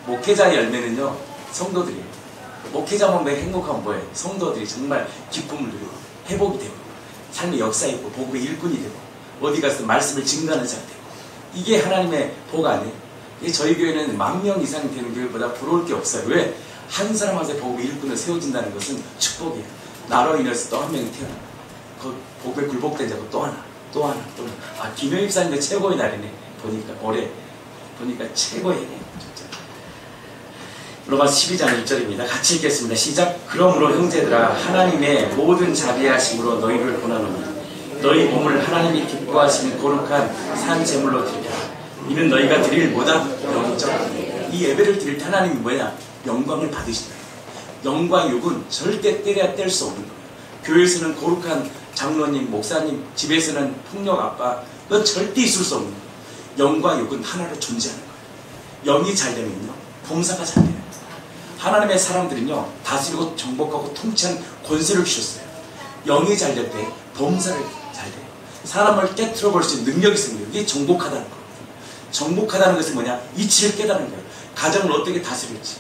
목회자의 열매는요, 성도들이에요. 목회자만 왜 행복하면 뭐예요? 성도들이 정말 기쁨을 누리고 회복이 되고 삶의 역사 있고 복음의 일꾼이 되고 어디 가서 말씀을 증거하는 자가 되고, 이게 하나님의 복 아니에요? 저희 교회는 10,000명 이상 되는 교회보다 부러울 게 없어요. 왜? 한 사람한테 복음의 일꾼을 세워진다는 것은 축복이에요. 나로 인해서 또 한 명이 태어나, 그 복음에 굴복된 자고 또 하나, 또 하나, 또 하나. 아, 김효입 사님도 최고의 날이네. 보니까 올해 보니까 최고의 해네요. 로마서 12장 1절입니다. 같이 읽겠습니다. 시작. 그러므로 형제들아, 하나님의 모든 자비하심으로 너희를 권하노니 너희 몸을 하나님이 기뻐하시는 거룩한 산 제물로 드리라. 이는 너희가 드릴 뭐다? 영적. 이 예배를 드릴 때 하나님이 뭐냐? 영광을 받으신다. 영광 욕은 절대 때려야 뗄 수 없는 거예요. 교회에서는 거룩한 장로님, 목사님, 집에서는 폭력 아빠, 그건 절대 있을 수 없는 거예요. 영광 욕은 하나로 존재하는 거예요. 영이 잘 되면요, 범사가 잘 돼요. 하나님의 사람들은요, 다스리고 정복하고 통치하는 권세를 주셨어요. 영이 잘 될 때 범사를 잘 돼요. 사람을 깨트려 볼 수 있는 능력이 생겨요. 이게 정복하다는 거예요. 정복하다는 것은 뭐냐? 이치를 깨달은 거예요. 가정을 어떻게 다스릴지,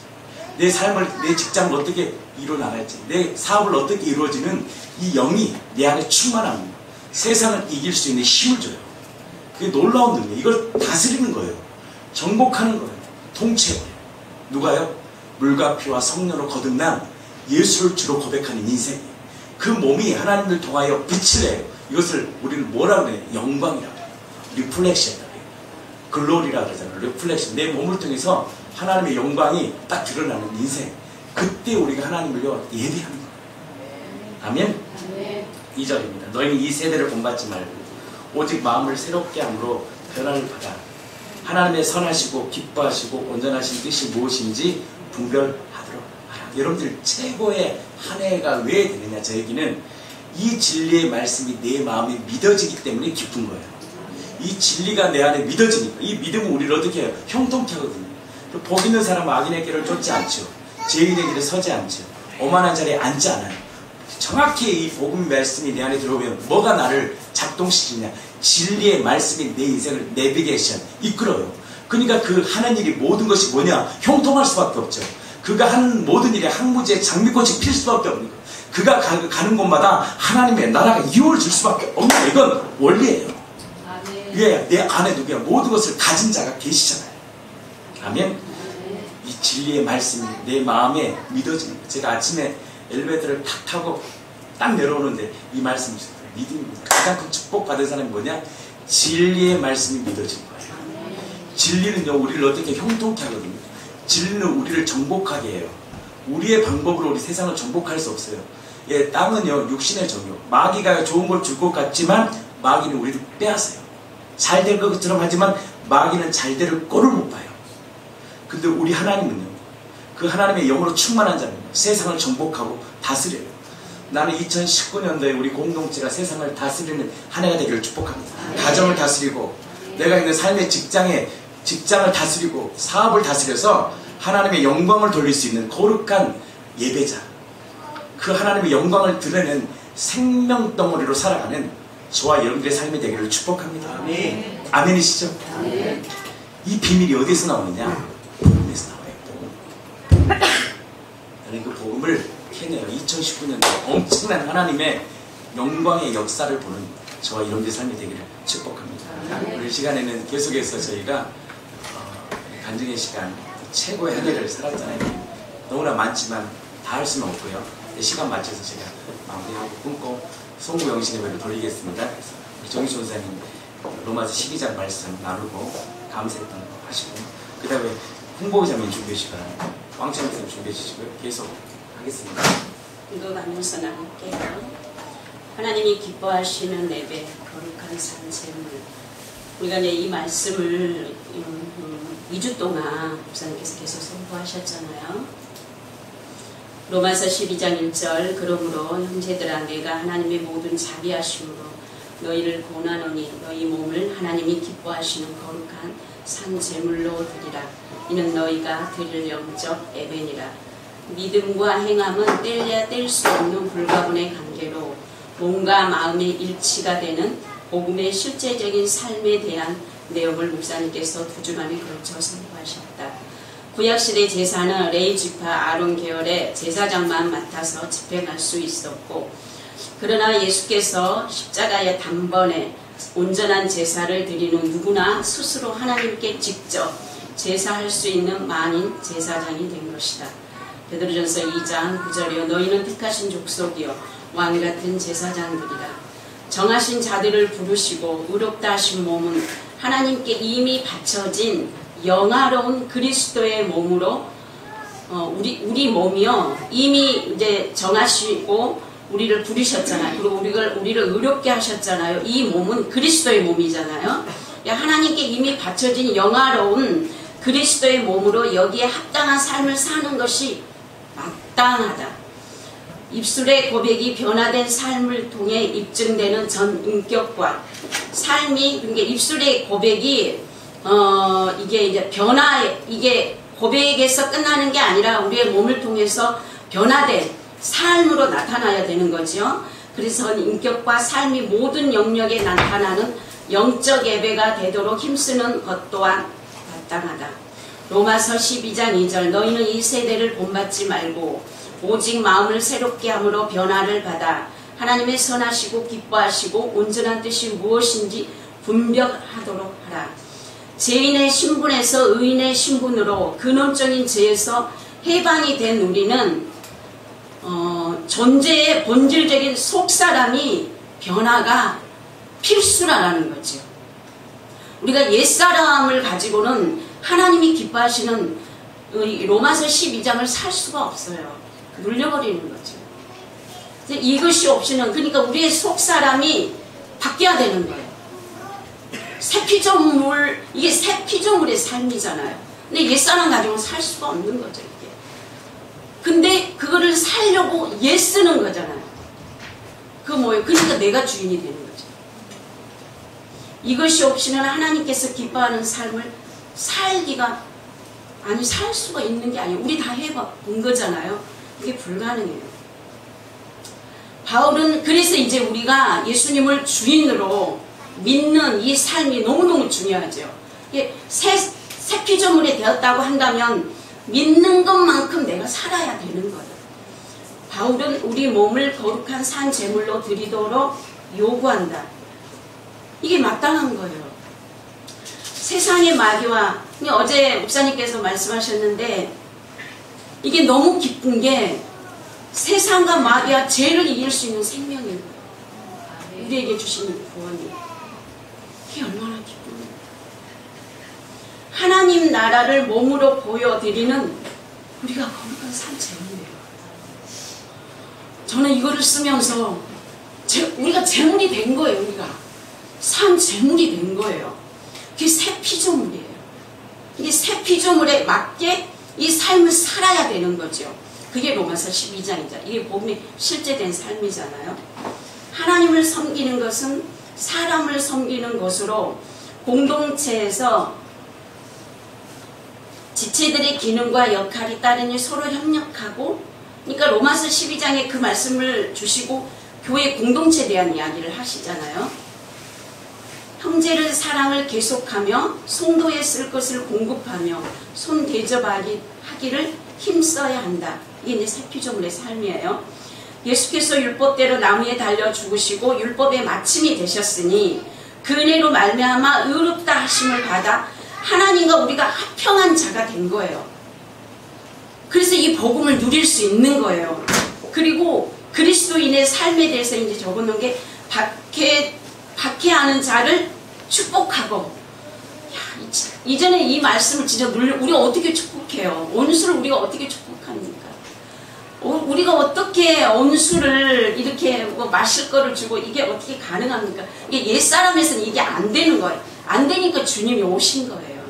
내 삶을, 내 직장을 어떻게 이루어나갈지, 내 사업을 어떻게 이루어지는 이 영이 내 안에 충만합니다. 세상을 이길 수 있는 힘을 줘요. 그게 놀라운 능력. 이걸 다스리는 거예요. 정복하는 거예요. 통치해요. 누가요? 물과 피와 성령으로 거듭난 예수를 주로 고백하는 인생이에요. 그 몸이 하나님을 통하여 빛을 내요. 이것을 우리는 뭐라고 해요? 영광이라고 해요. 리플렉션이라고 해요. 글로리라고 그러잖아요. 리플렉션. 내 몸을 통해서 하나님의 영광이 딱 드러나는 인생. 그때 우리가 하나님을요, 예배하는 거예요. 아멘? 2절입니다. 너희는 이 세대를 본받지 말고 오직 마음을 새롭게 함으로 변화를 받아 하나님의 선하시고 기뻐하시고 온전하신 뜻이 무엇인지 분별하도록 하라. 여러분들, 최고의 한 해가 왜 되느냐? 저에게는 이 진리의 말씀이 내 마음에 믿어지기 때문에 기쁜 거예요. 이 진리가 내 안에 믿어지니까. 이 믿음은 우리를 어떻게 해요? 형통케 하거든요. 복 있는 사람은 악인의 길을 쫓지 않죠. 죄인의 길에 서지 않죠. 오만한 자리에 앉지 않아요. 정확히 이 복음 말씀이 내 안에 들어오면 뭐가 나를 작동시키냐? 진리의 말씀이 내 인생을 내비게이션, 이끌어요. 그러니까 그 하는 일이 모든 것이 뭐냐? 형통할 수밖에 없죠. 그가 하는 모든 일에 항무지에 장미꽃이 필 수밖에 없는 거예요. 그가 가는 곳마다 하나님의 나라가 이루어질 수밖에 없는 거예요. 이건 원리예요. 왜? 내 안에 누구야? 모든 것을 가진 자가 계시잖아요. 아멘? 이 진리의 말씀이 내 마음에 믿어지는 거예요. 제가 아침에 엘리베이터를 탁 타고 딱 내려오는데 이 말씀이 있어요. 믿음입니다. 가장 큰 축복받은 사람이 뭐냐? 진리의 말씀이 믿어지는 거예요. 진리는요, 우리를 어떻게 형통케 하거든요. 진리는 우리를 정복하게 해요. 우리의 방법으로 우리 세상을 정복할 수 없어요. 예, 땅은요, 육신의 정욕. 마귀가 좋은 걸 줄 것 같지만 마귀는 우리를 빼앗아요. 잘 될 것처럼 하지만 마귀는 잘 될 꼴을 못 봐요. 근데 우리 하나님은요, 그 하나님의 영으로 충만한 자는 세상을 정복하고 다스려요. 나는 2019년도에 우리 공동체가 세상을 다스리는 한 해가 되기를 축복합니다. 가정을 다스리고, 내가 있는 삶의 직장을 다스리고, 사업을 다스려서 하나님의 영광을 돌릴 수 있는 거룩한 예배자, 그 하나님의 영광을 드러내는 생명 덩어리로 살아가는 저와 여러분들의 삶이 되기를 축복합니다. 아멘. 아멘이시죠? 아멘. 이 비밀이 어디서 나오느냐? 복음에서 나와요. 저는 그 복음을 캐내요. 2019년도에 엄청난 하나님의 영광의 역사를 보는 저와 여러분들의 삶이 되기를 축복합니다. 오늘 시간에는 계속해서 저희가 간증의 시간, 최고의 한 해를 살았잖아요. 너무나 많지만 다 할 수는 없고요. 시간 맞춰서 제가 마무리하고 끊고 송구 영신예배를 돌리겠습니다. 그래서 정신 원사님 로마서 12장 말씀 나누고 감사했던 거 하시고, 그 다음에 홍보자님 준비해 주시기 바랍니다. 왕창 선생님 준비해 주시고요. 계속 하겠습니다. 기도하면서 나눌게요. 하나님이 기뻐하시는 예배, 거룩한 산재물. 우리가 이제 이 말씀을 2주 동안 목사님께서 계속 선포하셨잖아요. 로마서 12장 1절. 그러므로 형제들아, 내가 하나님의 모든 자비하심으로 너희를 권하노니 너희 몸을 하나님이 기뻐하시는 거룩한 산 제물로 드리라. 이는 너희가 드릴 영적 예배니라. 믿음과 행함은 뗄래야 뗄 수 없는 불가분의 관계로 몸과 마음의 일치가 되는 복음의 실제적인 삶에 대한 내용을 목사님께서 두 주만에 걸쳐 선포하셨다. 구약시대 제사는 레위 지파 아론 계열의 제사장만 맡아서 집행할 수 있었고, 그러나 예수께서 십자가의 단번에 온전한 제사를 드리는 누구나 스스로 하나님께 직접 제사할 수 있는 만인 제사장이 된 것이다. 베드로전서 2장 9절이여 너희는 택하신 족속이여 왕같은 제사장들이라. 정하신 자들을 부르시고 의롭다 하신 몸은 하나님께 이미 바쳐진 영화로운 그리스도의 몸으로 우리 몸이요 이미 이제 정하시고 우리를 부르셨잖아요. 그리고 우리를 의롭게 하셨잖아요. 이 몸은 그리스도의 몸이잖아요. 하나님께 이미 바쳐진 영화로운 그리스도의 몸으로 여기에 합당한 삶을 사는 것이 마땅하다. 입술의 고백이 변화된 삶을 통해 입증되는 전 인격과 삶이, 그러니까 입술의 고백이 이게 이제 이게 고백에서 끝나는 게 아니라 우리의 몸을 통해서 변화된 삶으로 나타나야 되는 거죠. 그래서 인격과 삶이 모든 영역에 나타나는 영적 예배가 되도록 힘쓰는 것 또한 마땅하다. 로마서 12장 2절 너희는 이 세대를 본받지 말고 오직 마음을 새롭게 함으로 변화를 받아 하나님의 선하시고 기뻐하시고 온전한 뜻이 무엇인지 분별하도록 하라. 죄인의 신분에서 의인의 신분으로 근원적인 죄에서 해방이 된 우리는 존재의 본질적인 속사람이 변화가 필수라는 거죠. 우리가 옛사람을 가지고는 하나님이 기뻐하시는 로마서 12장을 살 수가 없어요. 눌려버리는 거죠. 이것이 없이는, 그러니까 우리의 속사람이 바뀌어야 되는 거예요. 새 피조물, 이게 새 피조물의 삶이잖아요. 근데 옛사람 가지고는 살 수가 없는 거죠, 이게. 근데 그거를 살려고 옛 쓰는 거잖아요. 그거 뭐예요? 그러니까 내가 주인이 되는 거죠. 이것이 없이는 하나님께서 기뻐하는 삶을 살기가, 아니, 살 수가 있는 게 아니에요. 우리 다 해본 거잖아요. 그게 불가능해요. 바울은 그래서 이제 우리가 예수님을 주인으로 믿는 이 삶이 너무너무 중요하죠. 새 피조물이 되었다고 한다면 믿는 것만큼 내가 살아야 되는 거예요. 바울은 우리 몸을 거룩한 산 제물로 드리도록 요구한다. 이게 마땅한 거예요. 세상의 마귀와, 어제 목사님께서 말씀하셨는데 이게 너무 기쁜 게 세상과 마귀와 죄를 이길 수 있는 생명인 거예요. 우리에게 주시는 구원이. 이게 얼마나 기쁜가요? 하나님 나라를 몸으로 보여드리는 우리가 거룩한 산 제물이에요. 저는 이거를 쓰면서 우리가 제물이 된 거예요. 우리가 산 제물이 된 거예요. 그게 새 피조물이에요. 이게 새 피조물에 맞게 이 삶을 살아야 되는 거죠. 그게 로마서 12장이죠. 이게 복음의 실제된 삶이잖아요. 하나님을 섬기는 것은 사람을 섬기는 것으로 공동체에서 지체들의 기능과 역할이 따르니 서로 협력하고, 그러니까 로마서 12장에 그 말씀을 주시고 교회 공동체에 대한 이야기를 하시잖아요. 형제를 사랑을 계속하며 성도에 쓸 것을 공급하며 손 대접하기를 힘써야 한다. 이게 이제 새 피조물의 삶이에요. 예수께서 율법대로 나무에 달려 죽으시고 율법의 마침이 되셨으니 그 은혜로 말미암아 의롭다 하심을 받아 하나님과 우리가 합평한 자가 된 거예요. 그래서 이 복음을 누릴 수 있는 거예요. 그리고 그리스도인의 삶에 대해서 이제 적어놓은 게 박해하는 자를 축복하고, 이전에 이 말씀을 진짜 우리가 어떻게 축복해요? 원수를 우리가 어떻게 축복합니까? 우리가 어떻게 원수를 이렇게 마실 거를 주고 이게 어떻게 가능합니까? 이게 옛사람에서는 이게 안 되는 거예요. 안 되니까 주님이 오신 거예요.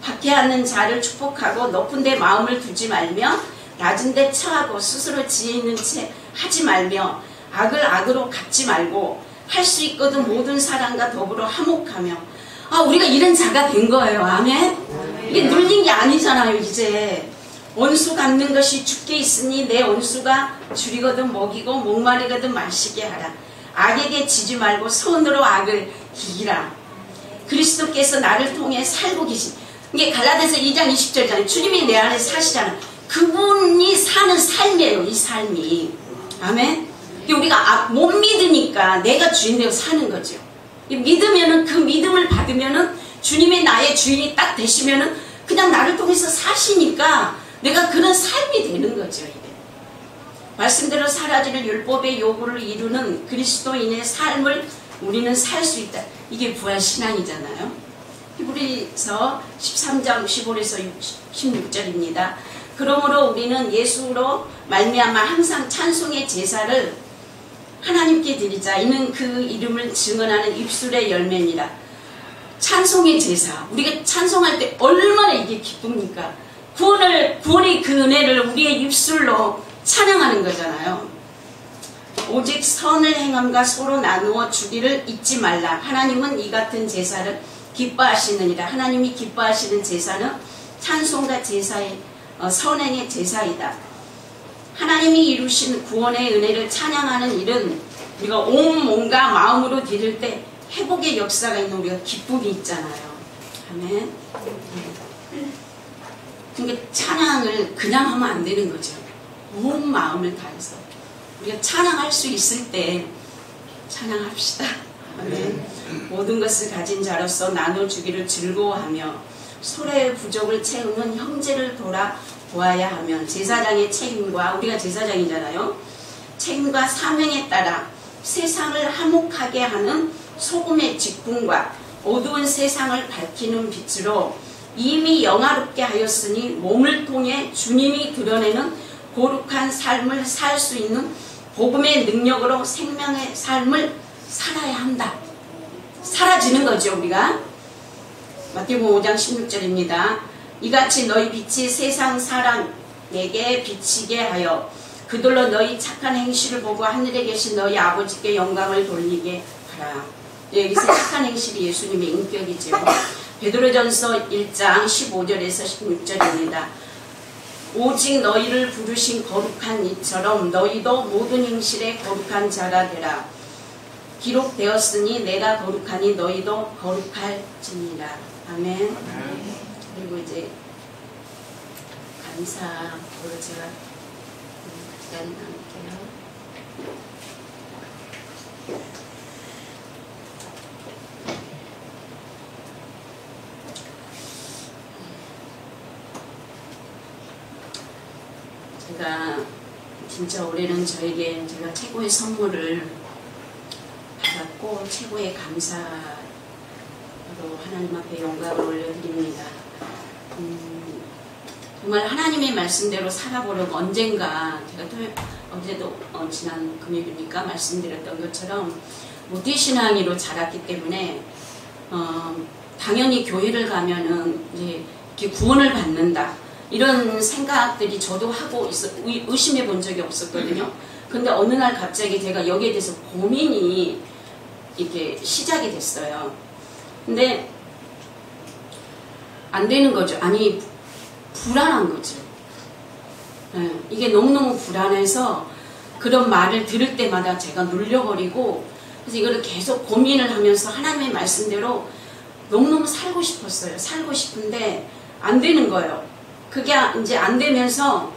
박해하는 자를 축복하고 높은 데 마음을 두지 말며 낮은 데 처하고 스스로 지혜 있는 채 하지 말며 악을 악으로 갚지 말고 할 수 있거든 모든 사람과 더불어 화목하며. 우리가 이런 자가 된 거예요. 아멘? 이게 눌린 게 아니잖아요. 이제 원수 갚는 것이 주께 있으니 내 원수가 줄이거든 먹이고 목마르거든 마시게 하라. 악에게 지지 말고 손으로 악을 이기라. 그리스도께서 나를 통해 살고 계신, 이게 갈라디아서 2장 20절이잖아요. 주님이 내 안에 사시잖아요. 그분이 사는 삶이에요. 이 삶이. 아멘. 우리가 못 믿으니까 내가 주인 되어 사는 거죠. 믿으면은, 그 믿음을 받으면은 주님이 나의 주인이 딱 되시면은 그냥 나를 통해서 사시니까 내가 그런 삶이 되는 거죠. 이게. 말씀대로 사라지는 율법의 요구를 이루는 그리스도인의 삶을 우리는 살 수 있다. 이게 부활신앙이잖아요. 히브리서 13장 15에서 16절입니다. 그러므로 우리는 예수로 말미암아 항상 찬송의 제사를 하나님께 드리자. 이는 그 이름을 증언하는 입술의 열매니라. 찬송의 제사. 우리가 찬송할 때 얼마나 이게 기쁩니까? 구원의 그 은혜를 우리의 입술로 찬양하는 거잖아요. 오직 선을 행함과 서로 나누어 주기를 잊지 말라. 하나님은 이 같은 제사를 기뻐하시느니라. 하나님이 기뻐하시는 제사는 찬송과 제사의 선행의 제사이다. 하나님이 이루신 구원의 은혜를 찬양하는 일은 우리가 온 몸과 마음으로 드릴 때 회복의 역사가 있는 우리가 기쁨이 있잖아요. 아멘. 그러니까 찬양을 그냥 하면 안 되는 거죠. 온 마음을 다해서 우리가 찬양할 수 있을 때 찬양합시다. 아멘. 모든 것을 가진 자로서 나눠주기를 즐거워하며 소래의 부족을 채우는 형제를 돌아보아야 하며 제사장의 책임과, 우리가 제사장이잖아요. 책임과 사명에 따라 세상을 화목하게 하는 소금의 직분과 어두운 세상을 밝히는 빛으로 이미 영화롭게 하였으니 몸을 통해 주님이 드러내는 거룩한 삶을 살 수 있는 복음의 능력으로 생명의 삶을 살아야 한다. 사라지는 거죠, 우리가. 마태복음 5장 16절입니다. 이같이 너희 빛이 세상 사람에게 비치게 하여 그들로 너희 착한 행실을 보고 하늘에 계신 너희 아버지께 영광을 돌리게 하라. 여기서 착한 행실이 예수님의 인격이죠. 베드로전서 1장 15절에서 16절입니다. 오직 너희를 부르신 거룩한 이처럼 너희도 모든 행실에 거룩한 자가 되라. 기록되었으니 내가 거룩하니 너희도 거룩할지니라. 아멘. 그리고 이제 감사로 제가 기다리 나눌게요. 제가 진짜 올해는 저에게 제가 최고의 선물을 받았고 최고의 감사로 하나님 앞에 영광을 올려드립니다. 정말 하나님의 말씀대로 살아보려고 언젠가 제가 어제도 지난 금요일이니까 말씀드렸던 것처럼 모태신앙이로 자랐기 때문에 당연히 교회를 가면은 이제 이렇게 구원을 받는다 이런 생각들이 저도 하고 의심해 본 적이 없었거든요. 근데 어느 날 갑자기 제가 여기에 대해서 고민이 이렇게 시작이 됐어요. 근데 안 되는 거죠. 아니 불안한 거죠. 네, 이게 너무너무 불안해서 그런 말을 들을 때마다 제가 눌려버리고 그래서 이거를 계속 고민을 하면서 하나님의 말씀대로 너무너무 살고 싶었어요. 살고 싶은데 안 되는 거예요. 그게 이제 안 되면서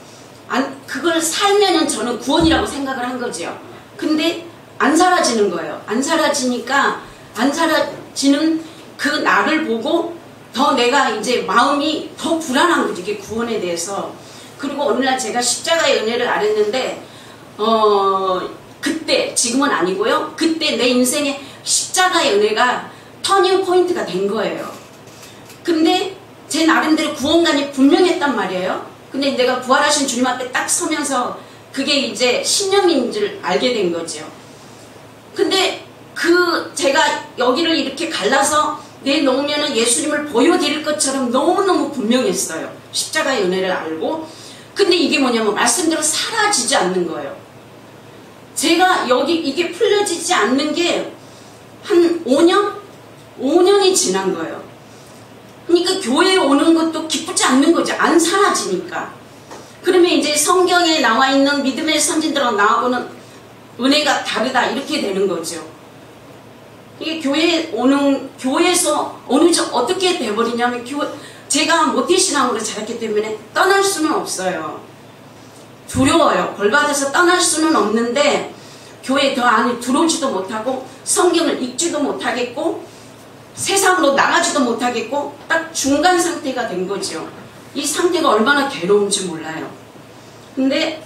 그걸 살면은 저는 구원이라고 생각을 한 거죠. 근데 안 사라지는 거예요. 안 사라지니까 안 사라지는 그 나를 보고 더 내가 이제 마음이 더 불안한 거죠. 이게 구원에 대해서. 그리고 어느 날 제가 십자가의 은혜를 알았는데 그때 지금은 아니고요. 그때 내 인생에 십자가의 은혜가 터닝 포인트가 된 거예요. 근데 제 나름대로 구원관이 분명했단 말이에요. 근데 내가 부활하신 주님 앞에 딱 서면서 그게 이제 신념인 줄 알게 된 거죠. 근데 제가 여기를 이렇게 갈라서 내놓으면은 예수님을 보여드릴 것처럼 너무너무 분명했어요. 십자가의 은혜를 알고. 근데 이게 뭐냐면 말씀대로 사라지지 않는 거예요. 제가 여기 이게 풀려지지 않는 게 한 5년? 5년이 지난 거예요. 그러니까 교회에 오는 것도 기쁘지 않는 거죠. 안 사라지니까. 그러면 이제 성경에 나와 있는 믿음의 선진들하고 나하고는 은혜가 다르다 이렇게 되는 거죠. 이게 교회에서 어떻게 돼버리냐면 제가 모태신앙으로 자랐기 때문에 떠날 수는 없어요. 두려워요. 벌받아서 떠날 수는 없는데 교회 더 안에 들어오지도 못하고 성경을 읽지도 못하겠고 세상으로 나가지도 못하겠고 딱 중간 상태가 된 거죠. 이 상태가 얼마나 괴로운지 몰라요. 근데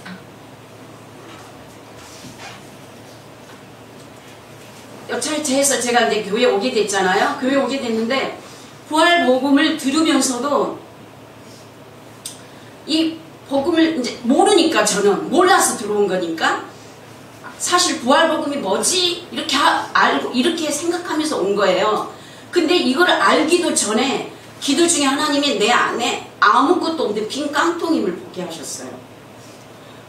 여차저차해서 제가 이제 교회에 오게 됐잖아요. 교회에 오게 됐는데 부활 복음을 들으면서도 이 복음을 이제 모르니까, 저는 몰라서 들어온 거니까 사실 부활 복음이 뭐지 이렇게 알고 이렇게 생각하면서 온 거예요. 근데 이걸 알기도 전에 기도 중에 하나님이 내 안에 아무것도 없는데 빈 깡통임을 보게 하셨어요.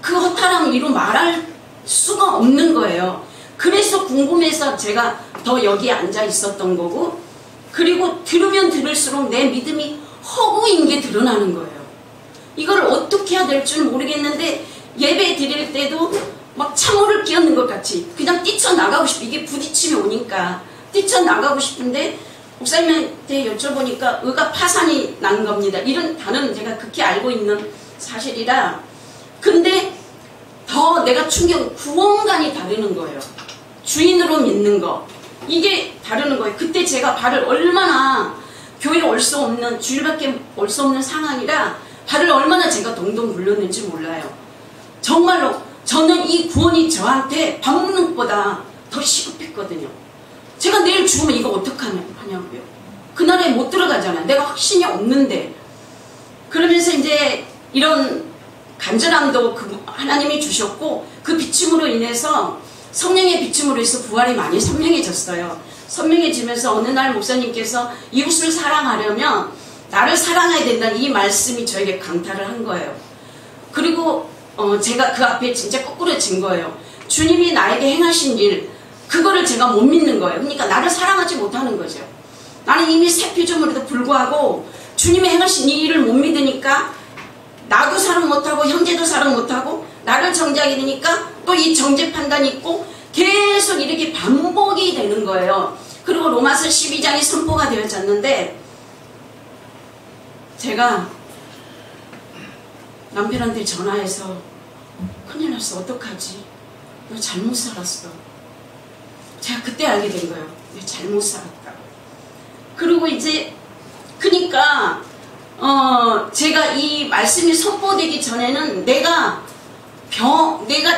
그 허탈함을 이루 말할 수가 없는 거예요. 그래서 궁금해서 제가 더 여기에 앉아 있었던 거고, 그리고 들으면 들을수록 내 믿음이 허구인 게 드러나는 거예요. 이걸 어떻게 해야 될 줄 모르겠는데 예배 드릴 때도 막 창호를 끼얹는 것 같이 그냥 뛰쳐나가고 싶어. 이게 부딪힘이 오니까 뛰쳐나가고 싶은데 목사님한테 여쭤보니까 의가 파산이 난 겁니다. 이런 단어는 제가 극히 알고 있는 사실이라. 근데 더 내가 충격, 구원관이 다르는 거예요. 주인으로 믿는 거, 이게 다르는 거예요. 그때 제가 발을 얼마나, 교회에 올 수 없는, 주일밖에 올 수 없는 상황이라 발을 얼마나 제가 동동 굴렸는지 몰라요. 정말로 저는 이 구원이 저한테 밥 먹는 것보다 더 시급했거든요. 제가 내일 죽으면 이거 어떡하냐고요. 그날에 못 들어가잖아요. 내가 확신이 없는데. 그러면서 이제 이런 간절함도 하나님이 주셨고, 그 비침으로 인해서, 성령의 비침으로 해서 부활이 많이 선명해졌어요. 선명해지면서 어느 날 목사님께서 이웃을 사랑하려면 나를 사랑해야 된다는 이 말씀이 저에게 강타를 한 거예요. 그리고 제가 그 앞에 진짜 거꾸로진 거예요. 주님이 나에게 행하신 일, 그거를 제가 못 믿는 거예요. 그러니까 나를 사랑하지 못하는 거죠. 나는 이미 새 피조물에도 불구하고 주님이 행하신 이 일을 못 믿으니까 나도 사랑 못하고 형제도 사랑 못하고 나를 정죄하게 되니까 또 이 정죄 판단이 있고 계속 이렇게 반복이 되는 거예요. 그리고 로마서 12장이 선포가 되어졌는데 제가 남편한테 전화해서 큰일 났어, 어떡하지? 너 잘못 살았어. 제가 그때 알게 된 거예요. 내가 잘못 살았다. 그리고 이제 그러니까 제가 이 말씀이 선포되기 전에는 내가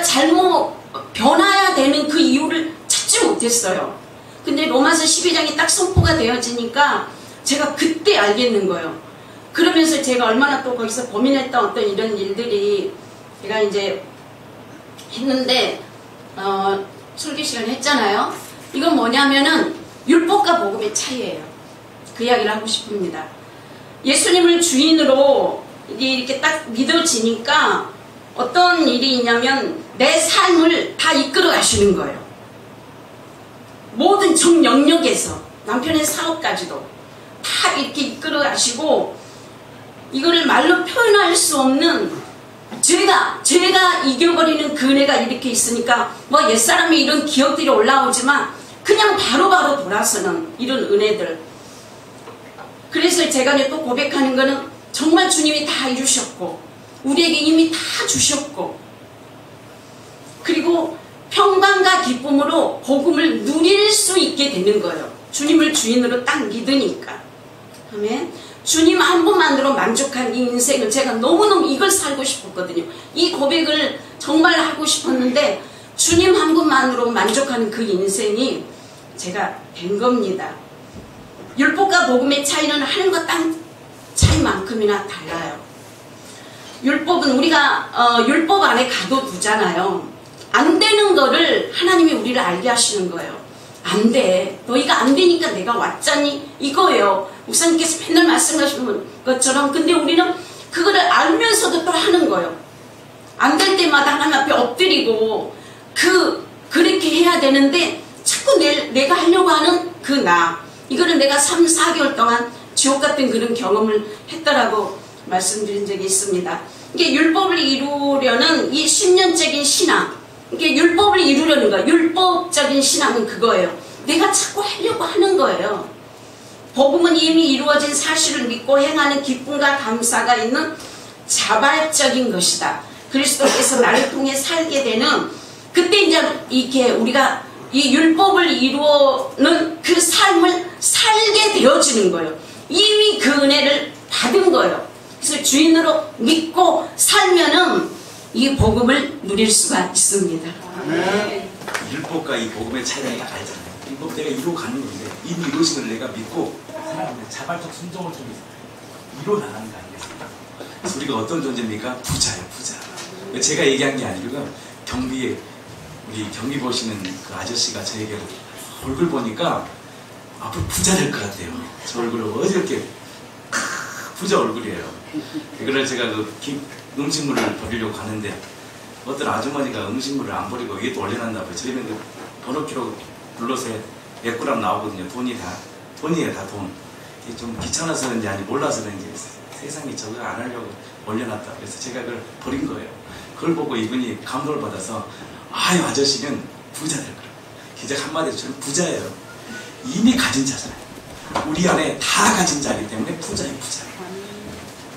잘못 변화해야 되는 그 이유를 찾지 못했어요. 근데 로마서 12장이 딱 선포가 되어지니까 제가 그때 알겠는 거예요. 그러면서 제가 얼마나 또 거기서 고민했던 어떤 이런 일들이 제가 이제 했는데 설교 시간 했잖아요. 이건 뭐냐면은 율법과 복음의 차이예요. 그 이야기를 하고 싶습니다. 예수님을 주인으로 이렇게 딱 믿어지니까 어떤 일이 있냐면 내 삶을 다 이끌어 가시는 거예요. 모든 정 영역에서 남편의 사업까지도 다 이렇게 이끌어 가시고, 이거를 말로 표현할 수 없는 죄가 이겨버리는 그 은혜가 이렇게 있으니까 뭐 옛사람이 이런 기억들이 올라오지만 그냥 바로바로 돌아서는 이런 은혜들. 그래서 제가 또 고백하는 거는 정말 주님이 다 이루셨고 우리에게 이미 다 주셨고, 그리고 평강과 기쁨으로 복음을 누릴 수 있게 되는 거예요. 주님을 주인으로 딱 믿으니까. 아멘. 주님 한 분만으로 만족한 이 인생을 제가 너무너무 이걸 살고 싶었거든요. 이 고백을 정말 하고 싶었는데 주님 한 분만으로 만족하는 그 인생이 제가 된 겁니다. 율법과 복음의 차이는 하늘과 땅 차이만큼이나 달라요. 율법은 우리가 율법 안에 가둬두잖아요. 안 되는 거를 하나님이 우리를 알게 하시는 거예요. 안 돼. 너희가 안 되니까 내가 왔잖니, 이거예요. 목사님께서 맨날 말씀하시는 것처럼. 근데 우리는 그거를 알면서도 또 하는 거예요. 안 될 때마다 하나님 앞에 엎드리고 그렇게 해야 되는데 자꾸 내가 하려고 하는 그 이거를 내가 3, 4개월 동안 지옥 같은 그런 경험을 했다라고 말씀드린 적이 있습니다. 이게 율법을 이루려는 이 10년적인 신앙, 이게 율법을 이루려는 거예요. 율법적인 신앙은 그거예요. 내가 자꾸 하려고 하는 거예요. 복음은 이미 이루어진 사실을 믿고 행하는 기쁨과 감사가 있는 자발적인 것이다. 그리스도께서 나를 통해 살게 되는, 그때 이제 이게 우리가 이 율법을 이루는 그 삶을 살게 되어지는 거예요. 이미 그 은혜를 받은 거예요. 그래서 주인으로 믿고 살면은 이 복음을 누릴 수가 있습니다. 율법과 이 복음의 차이를 딱 알잖아요. 율법 내가 이루어가는 건데 이미 이루어진 걸 내가 믿고 살아가는데 자발적 순종을 통해서 이루어나가는 거 아니겠습니까? 그래서 우리가 어떤 존재입니까? 부자예요, 부자. 제가 얘기한 게 아니고요. 우리 경비 보시는 그 아저씨가 저에게 얼굴 보니까 앞으로 부자 될 것 같아요. 저 얼굴을 어저께 부자 얼굴이에요. 그래서 제가 음식물을 버리려고 가는데 어떤 아주머니가 음식물을 안 버리고 이게 또 올려놨나 저희는 그 번호키로 눌러서 몇 그램 나오거든요. 돈이에요, 다 돈. 이게 좀 귀찮아서 그런지 아니 몰라서 그런지 세상에 저거 안 하려고 올려놨다. 그래서 제가 그걸 버린 거예요. 그걸 보고 이분이 감동을 받아서 아유, 아저씨는 부자 될 거라고. 기적 한마디로 저는 부자예요. 이미 가진 자잖아요. 우리 안에 다 가진 자이기 때문에 부자예요, 부자.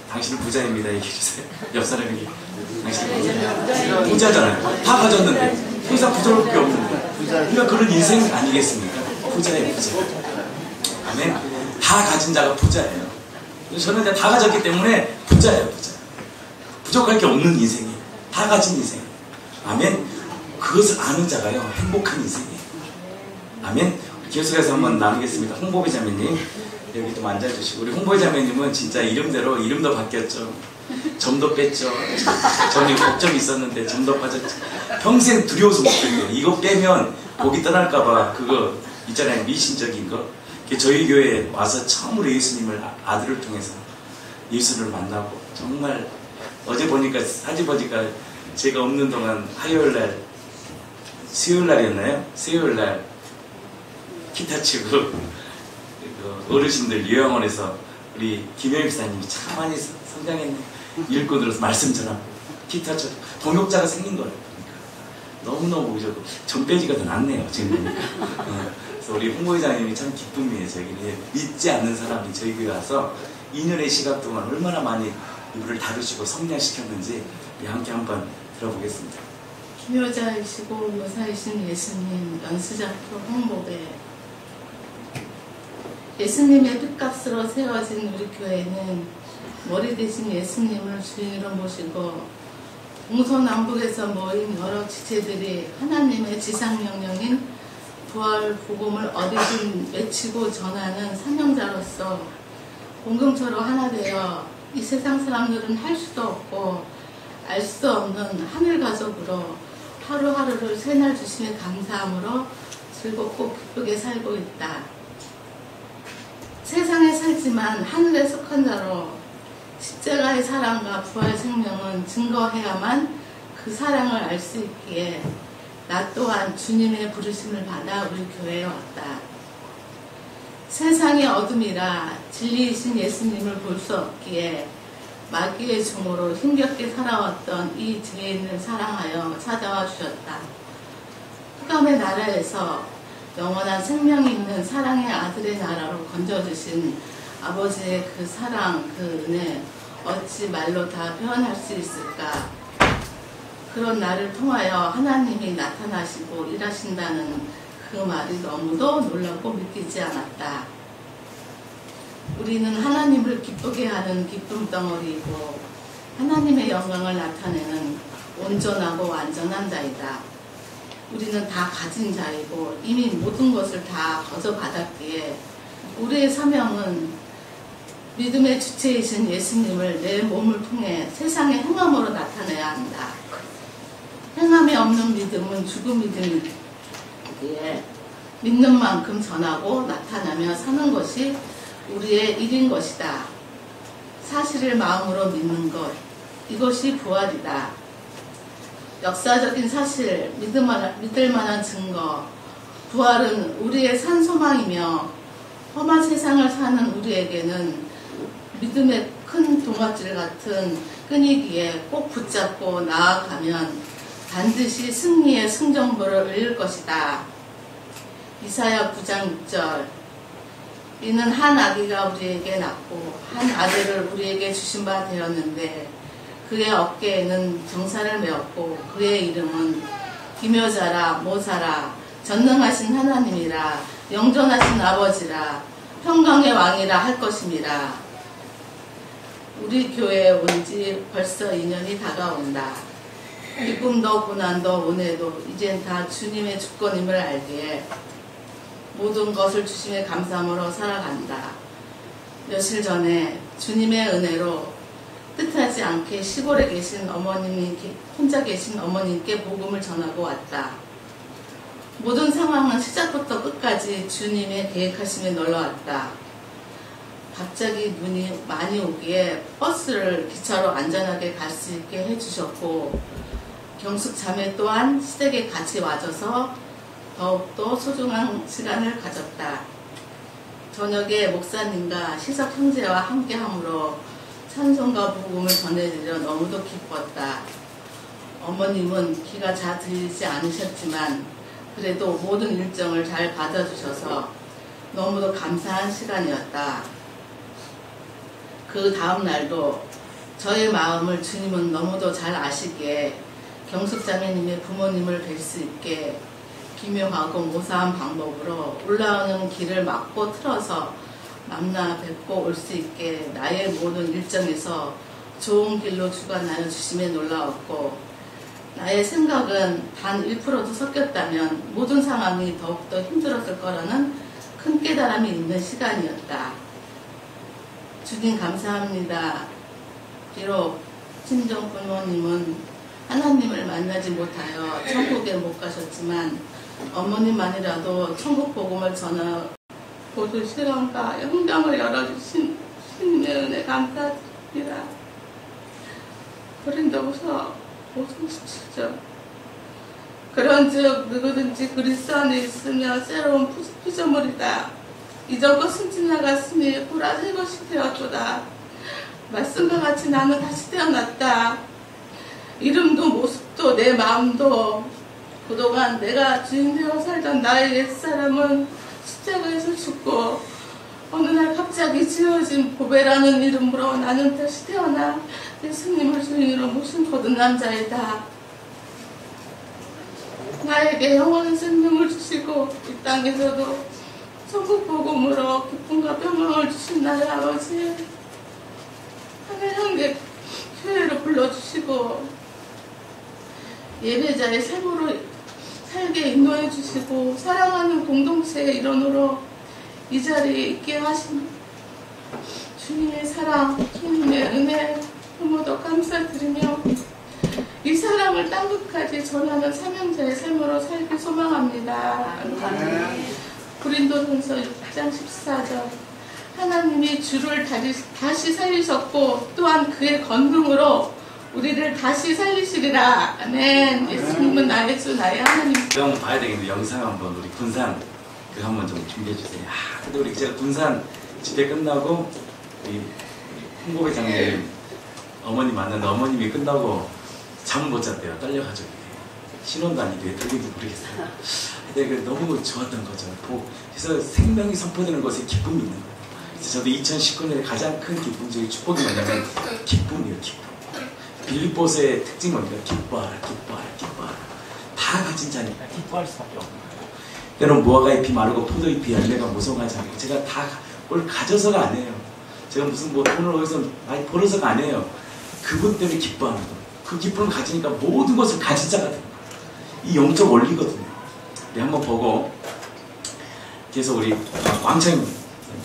당신은 부자입니다. 얘기해주세요. 옆 사람에게. 당신은 부자잖아요. 다 가졌는데. 더 이상 부자일 게 없는데. 그러니까 그런 인생 아니겠습니까? 부자예요, 부자. 아멘. 다 가진 자가 부자예요. 저는 이제 다 가졌기 때문에 부자예요, 부자. 부족할 게 없는 인생이에요. 다 가진 인생. 아멘. 그것을 아는 자가요, 행복한 인생이에요. 아멘. 계속해서 한번 나누겠습니다. 홍보배 자매님, 여기 좀 앉아주시고. 우리 홍보배 자매님은 진짜 이름대로 이름도 바뀌었죠. 점도 뺐죠. 전에 걱정이 있었는데 점도 빠졌죠. 평생 두려워서 못 빼요. 이거 빼면 복이 떠날까봐 그거 있잖아요. 미신적인 거. 저희 교회에 와서 처음으로 예수님을 아들을 통해서 예수를 만나고, 정말 어제 보니까 사진 보니까 제가 없는 동안 화요일날, 수요일날이었나요? 수요일날 기타 치고 어르신들 요양원에서 우리 김영희 기사님이 참 많이 성장했네. 일꾼으로서 말씀 전하고 기타 쳐도 동역자가 생긴 거예요. 그러니까 너무너무 보이죠. 전빼기가 더 낫네요, 지금 보니까. 그래서 우리 홍보회장님이 참 기쁨이에요. 저희는 믿지 않는 사람이 저희 교회 와서 2년의 시간 동안 얼마나 많이 이분을 다루시고 성장시켰는지 함께 한번 들어보겠습니다. 기여자이시고 여사이신 예수님, 연수작품 홍보대. 예수님의 핏값으로 세워진 우리 교회는 머리 대신 예수님을 주인으로 모시고 동서남북에서 모인 여러 지체들이 하나님의 지상명령인 부활 복음을 어디든 외치고 전하는 사명자로서 공동체로 하나 되어 이 세상 사람들은 할 수도 없고 알 수 없는 하늘 가족으로 하루하루를 새날 주심에 감사함으로 즐겁고 기쁘게 살고 있다. 세상에 살지만 하늘에 속한 자로 십자가의 사랑과 부활 생명은 증거해야만 그 사랑을 알 수 있기에 나 또한 주님의 부르심을 받아 우리 교회에 왔다. 세상의 어둠이라 진리이신 예수님을 볼 수 없기에 마귀의 종으로 힘겹게 살아왔던 이 죄인을 사랑하여 찾아와 주셨다. 흑암의 나라에서 영원한 생명이 있는 사랑의 아들의 나라로 건져주신 아버지의 그 사랑, 그 은혜 어찌 말로 다 표현할 수 있을까? 그런 나를 통하여 하나님이 나타나시고 일하신다는 그 말이 너무도 놀랍고 믿기지 않았다. 우리는 하나님을 기쁘게 하는 기쁨 덩어리이고 하나님의 영광을 나타내는 온전하고 완전한 자이다. 우리는 다 가진 자이고 이미 모든 것을 다 거저받았기에 우리의 사명은 믿음의 주체이신 예수님을 내 몸을 통해 세상의 행함으로 나타내야 한다. 행함이 없는 믿음은 죽은 믿음이기에 믿는 만큼 전하고 나타나며 사는 것이 우리의 일인 것이다. 사실을 마음으로 믿는 것, 이것이 부활이다. 역사적인 사실, 믿을 만한 증거, 부활은 우리의 산 소망이며 험한 세상을 사는 우리에게는 믿음의 큰 큰 동아줄 같은 끈이기에 꼭 붙잡고 나아가면 반드시 승리의 승정보를 얻을 것이다. 이사야 9장 6절. 이는 한 아기가 우리에게 낳고 한 아들을 우리에게 주신 바 되었는데 그의 어깨에는 정사를 메었고 그의 이름은 기묘자라 모사라 전능하신 하나님이라 영존하신 아버지라 평강의 왕이라 할 것입니다. 우리 교회에 온 지 벌써 2년이 다가온다. 기쁨도 고난도 은혜도 이젠 다 주님의 주권임을 알기에 모든 것을 주심에 감사함으로 살아간다. 며칠 전에 주님의 은혜로 뜻하지 않게 시골에 계신 어머님이 혼자 계신 어머님께 복음을 전하고 왔다. 모든 상황은 시작부터 끝까지 주님의 계획하심에 놀러왔다. 갑자기 눈이 많이 오기에 버스를 기차로 안전하게 갈 수 있게 해주셨고 경숙 자매 또한 시댁에 같이 와줘서 더욱더 소중한 시간을 가졌다. 저녁에 목사님과 시석 형제와 함께함으로 찬송과 복음을 전해드려 너무도 기뻤다. 어머님은 귀가 잘 들리지 않으셨지만 그래도 모든 일정을 잘 받아주셔서 너무도 감사한 시간이었다. 그 다음 날도 저의 마음을 주님은 너무도 잘 아시기에 경숙자매님의 부모님을 뵐 수 있게 기묘하고 모사한 방법으로 올라오는 길을 막고 틀어서 만나 뵙고 올 수 있게 나의 모든 일정에서 좋은 길로 주관하여 주심에 놀라웠고 나의 생각은 단 1%도 섞였다면 모든 상황이 더욱더 힘들었을 거라는 큰 깨달음이 있는 시간이었다. 주님 감사합니다. 비록 친정 부모님은 하나님을 만나지 못하여 천국에 못 가셨지만 어머님만이라도 천국 복음을 전하 모든 시간과 영광을 열어주신 주님의 은혜 감사드립니다. 고린도후서 5장 17절. 그런즉 누구든지 그리스도 안에 있으며 새로운 피조물이다. 이전 것은 지나갔으니 보라 새 것이 되었도다. 말씀과 같이 나는 다시 태어났다. 이름도 모습도 내 마음도 그동안 내가 주인 되어 살던 나의 옛사람은 십자가에서 죽고 어느 날 갑자기 지어진 보배라는 이름으로 나는 다시 태어나 예수님을 주인으로 모신 거듭 남자이다. 나에게 영원한 생명을 주시고 이 땅에서도 천국 복음으로 기쁨과 평강을 주신 나의 아버지 하늘 향기 교회로 불러주시고 예배자의 삶으로 살게 인도해 주시고 사랑하는 공동체의 일원으로 이 자리에 있게 하신 주님의 사랑, 주님의 은혜 너무도 감사드리며 이 사랑을 땅끝까지 전하는 사명자의 삶으로 살길 소망합니다. 고린도전서 6장 14절. 하나님이 주를 다시 살리셨고 또한 그의 권능으로 우리를 다시 살리시리라. 아멘. 예수님은 나의 주 나의 하나님. 한번 봐야 되겠는데 영상 한번 우리 군산 그거 한번 좀 준비해 주세요. 근데 우리 제가 군산 집회 끝나고 우리 홍보회장님 어머니 만났는데 어머님이 끝나고 잠을 못 잤대요. 떨려가지고 신혼도 아니고 들린지 모르겠어요. 근데 그 너무 좋았던 거죠. 그래서 생명이 선포되는 것에 기쁨이 있는 거예요. 그래서 저도 2019년에 가장 큰 기쁨 중에 축복이 뭐냐면 기쁨이에요. 기쁨. 빌립보서의 특징이 뭡니까? 기뻐하라, 기뻐하라, 기뻐하라. 다 가진 자니까 기뻐할 수밖에 없는 거예요. 때론 무화과 잎이 마르고 포도 잎이 열매가 무성하지 않고 제가 다 뭘 가져서가 아니에요. 제가 무슨 뭐 돈을 어디서 많이 벌어서가 아니에요. 그분 때문에 기뻐하는 거예요. 그 기쁨을 가지니까 모든 것을 가진 자가 되는 거예요. 이 영적 원리거든요. 우리 한번 보고 그래서 우리 왕창님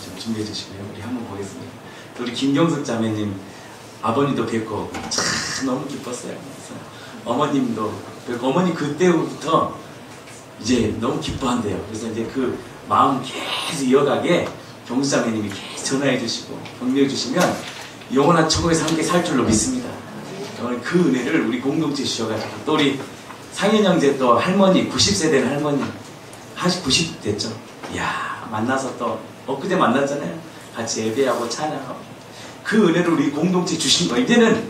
좀 준비해 주시고요. 우리 한번 보겠습니다. 우리 김경숙 자매님 아버님도 뵙고 참 너무 기뻤어요. 그래서 어머님도 뵙고 어머니 그때부터 이제 너무 기뻐한대요. 그래서 이제 그 마음 계속 이어가게 경숙 자매님이 계속 전화해 주시고 격려해 주시면 영원한 천국에서 함께 살 줄로 믿습니다. 그 은혜를 우리 공동체에 주셔가지고 또 우리 상현 형제 또 할머니 90세 된 할머니 90 됐죠. 이야 만나서 또 엊그제 만났잖아요. 같이 예배하고 찬양하고 그 은혜를 우리 공동체 주신 거예요. 이제는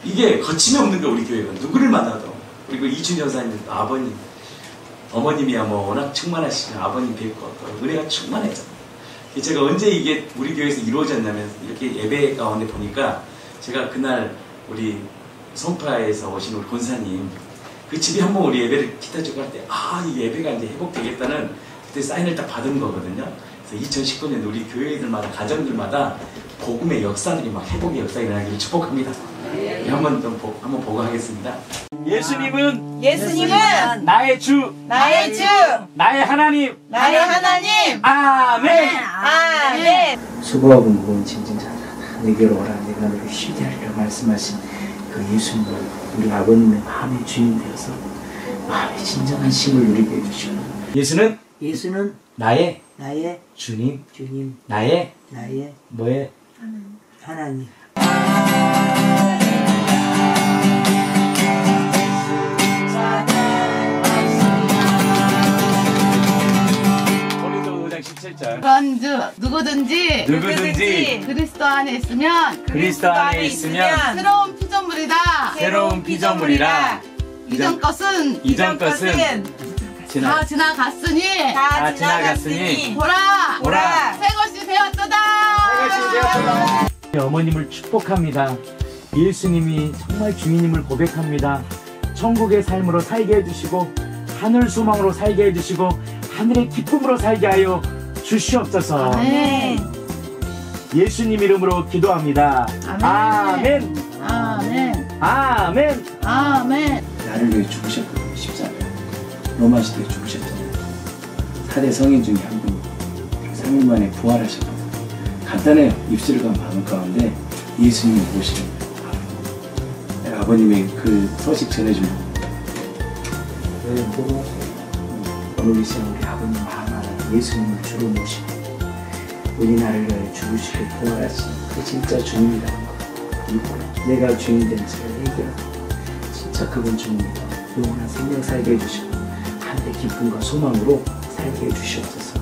이게 거침이 없는 거예요. 우리 교회가 누구를 만나도. 그리고 이춘희 여사님 아버님 어머님이야 뭐 워낙 충만하시고 아버님 뵙고 또 은혜가 충만했잖아요. 제가 언제 이게 우리 교회에서 이루어졌냐면 이렇게 예배 가운데 보니까 제가 그날 우리 송파에서 오신 우리 권사님 그 집에 한번 우리 예배를 기타주고 할 때 이 예배가 이제 회복되겠다는 그때 사인을 딱 받은 거거든요. 그래서 2019년 우리 교회들마다 가정들마다 복음의 역사들이 막 회복의 역사가 일어나기를 축복합니다. 네, 한번 보고 하겠습니다. 예수님은 나의 주 나의 하나님 아멘. 수고하고 무거운 짐진 자들아 내게로 오라 내가 너를 쉬게 하리라 말씀하신 그 예수님을 우리 아버님의 마음의 주인 되어서 마음의 진정한 쉼을 누리게 해주시고 예수는 나의 주님 나의 뭐의 하나님. 고린도 5장 17절 그런즉 누구든지 그리스도 안에 있으면 새로운 피조물이다. 이전 것은 다 지나갔으니 보라 새 것이 되었도다. 어머님을 축복합니다. 예수님이 정말 주인님을 고백합니다. 천국의 삶으로 살게 해주시고 하늘 소망으로 살게 해주시고 하늘의 기쁨으로 살게 하여 주시옵소서. 아멘. 예수님 이름으로 기도합니다. 아멘. 나를 위해 죽으셨거든요. 14년 로마 시대에 죽으셨잖아요. 4대 성인 중에 한 분이 3일 만에 부활하셨거든요. 간단해요. 입술과 마음 가운데 예수님을 모시는 거예요. 아버님의 그 소식 전해주는 거예요. 오늘 이 시간 우리 아버님 마음 안에 예수님을 주로 모시고 우리나라를 위해 죽으시고 부활하신 그 진짜 주님이라는 거 내가 주인 된 제가 얘기하고 진짜 그분 주님이다. 영원한 생명 살게 해주시고 하늘의 기쁨과 소망으로 살게 해주시옵소서.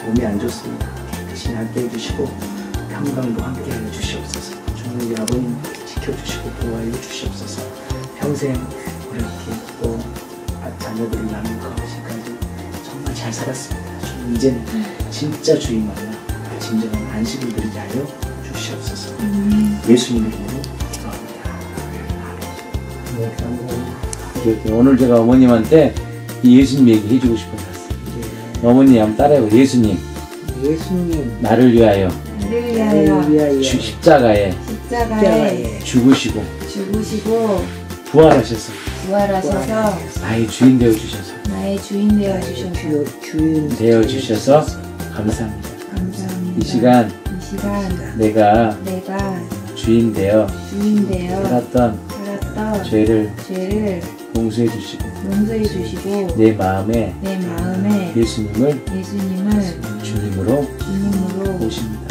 몸이 안 좋습니다. 깨끗이 낫게 해주시고 평강도 함께 해주시옵소서. 주님 우리 아버님 지켜주시고 도와해 주시옵소서. 평생 그렇게 또 자녀들을 낳는 것까지 정말 잘 살았습니다. 주님 이제는 진짜 주인 만나 진정한 안식을 누리게 하여 주시옵소서. 예수님 이름으로 기도합니다. 오늘 제가 어머님한테 예수님 얘기 해주고 싶어서 왔어요. 어머니 한번 따라해요. 예수님 나를 위하여 십자가에 죽으시고 부활하셔서 나의 주인 되어 주셔서 감사합니다. 이 시간 내가 주인 되어 살았던 죄를 용서해 주시고 내 마음에 예수님을 주님으로 모십니다.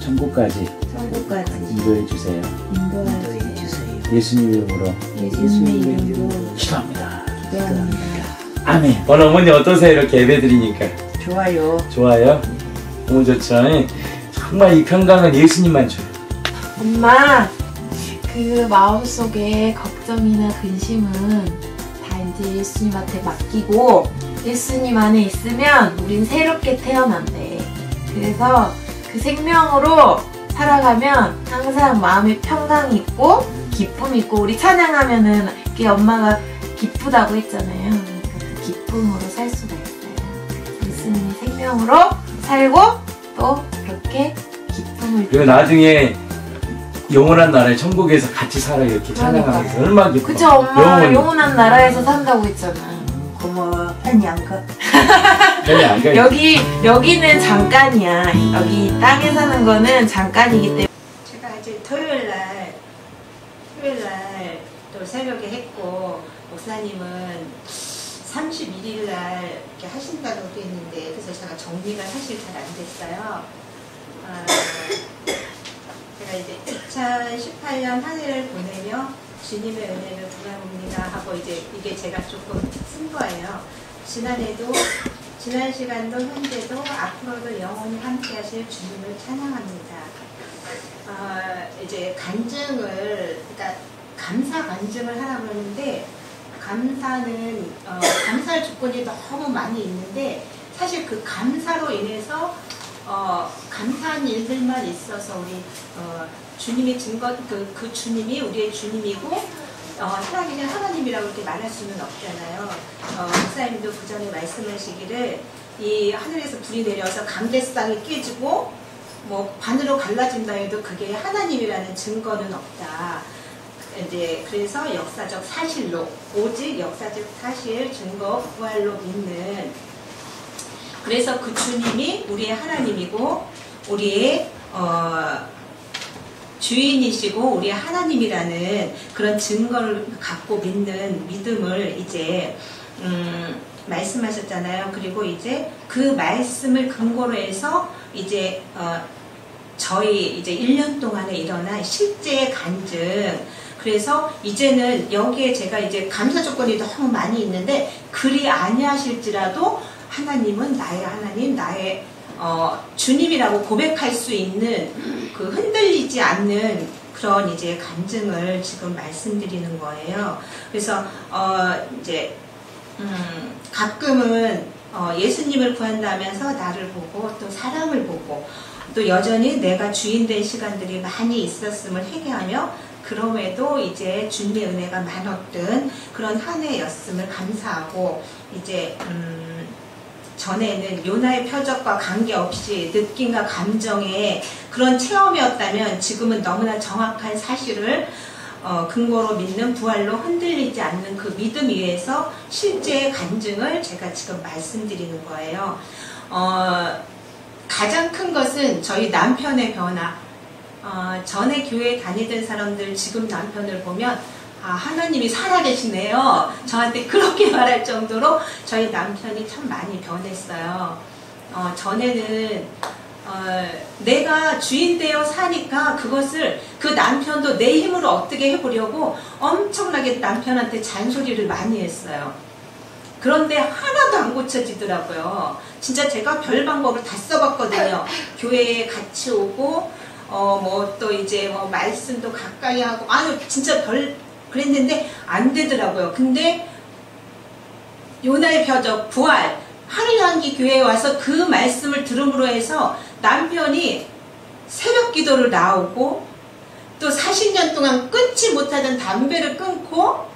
천국까지 인도해 주세요. 예수님 이름으로 기도합니다. 아멘. 오늘 어머니 어떠세요? 이렇게 예배 드리니까 좋아요? 너무 좋죠? 정말 이 평강은 예수님만 줘요. 엄마, 그 마음속에 걱정이나 근심은 다 이제 예수님한테 맡기고 예수님 안에 있으면 우린 새롭게 태어난대. 그래서 그 생명으로 살아가면 항상 마음에 평강이 있고 기쁨이 있고 우리 찬양하면은 이렇게 엄마가 기쁘다고 했잖아요. 그러니까 그 기쁨으로 살 수가 있어요. 예수님이 생명으로 살고 또 그렇게 기쁨을 그리고 나중에 영원한 나라에 천국에서 같이 살아요. 이렇게 찬양하면서 얼마나 기뻐. 그쵸 엄마 영원한 나라에서 산다고 했잖아. 고마워. 편히 안 가. 편히 안 가. 여기는 잠깐이야. 여기 땅에 사는 거는 잠깐이기 때문에. 제가 이제 토요일 날 또 새벽에 했고 목사님은 31일 날 이렇게 하신다고 했는데 그래서 제가 정리가 사실 잘 안 됐어요. 제가 이제 2018년 한 해를 보내며 주님의 은혜를 구합니다 하고 이게 제가 조금 쓴 거예요. 지난 시간도 현재도 앞으로도 영원히 함께 하실 주님을 찬양합니다. 이제 간증을, 그러니까 감사 간증을 하라고 하는데, 감사는 감사할 조건이 너무 많이 있는데, 사실 그 감사로 인해서 감사한 일들만 있어서 우리 주님의 증거, 그 주님이 우리의 주님이고 살아계신 하나님이라고 이렇게 말할 수는 없잖아요. 목사님도 그 전에 말씀하시기를 이 하늘에서 불이 내려서 강대상이 깨지고 뭐 반으로 갈라진다 해도 그게 하나님이라는 증거는 없다. 이제 그래서 역사적 사실로, 오직 역사적 사실, 증거, 부활로 믿는, 그래서 그 주님이 우리의 하나님이고 우리의 주인이시고 우리의 하나님이라는 그런 증거를 갖고 믿는 믿음을 이제 말씀하셨잖아요. 그리고 이제 그 말씀을 근거로 해서 이제 저희 이제 1년 동안에 일어난 실제 간증, 그래서 이제는 여기에 제가 이제 감사 조건이 너무 많이 있는데, 그리 아니하실지라도 하나님은 나의 하나님, 나의 주님이라고 고백할 수 있는 그 흔들리지 않는 그런 이제 간증을 지금 말씀드리는 거예요. 그래서 이제 가끔은 예수님을 구한다면서 나를 보고 또 사람을 보고 또 여전히 내가 주인된 시간들이 많이 있었음을 회개하며, 그럼에도 이제 주님의 은혜가 많았던 그런 한 해였음을 감사하고, 이제 전에는 요나의 표적과 관계없이 느낌과 감정의 그런 체험이었다면, 지금은 너무나 정확한 사실을 근거로 믿는, 부활로 흔들리지 않는 그 믿음 위에서 실제 간증을 제가 지금 말씀드리는 거예요. 가장 큰 것은 저희 남편의 변화. 전에 교회에 다니던 사람들 지금 남편을 보면 하나님이 살아계시네요. 저한테 그렇게 말할 정도로 저희 남편이 참 많이 변했어요. 전에는 내가 주인 되어 사니까 그것을 그 남편도 내 힘으로 어떻게 해보려고 엄청나게 남편한테 잔소리를 많이 했어요. 그런데 하나도 안 고쳐지더라고요. 진짜 제가 별 방법을 다 써봤거든요. 교회에 같이 오고 뭐 또 이제 뭐 말씀도 가까이 하고, 아유 진짜 그랬는데 안 되더라고요. 근데 요나의 표적, 부활, 하늘향기 교회에 와서 그 말씀을 들음으로 해서 남편이 새벽 기도를 나오고, 또 40년 동안 끊지 못하던 담배를 끊고,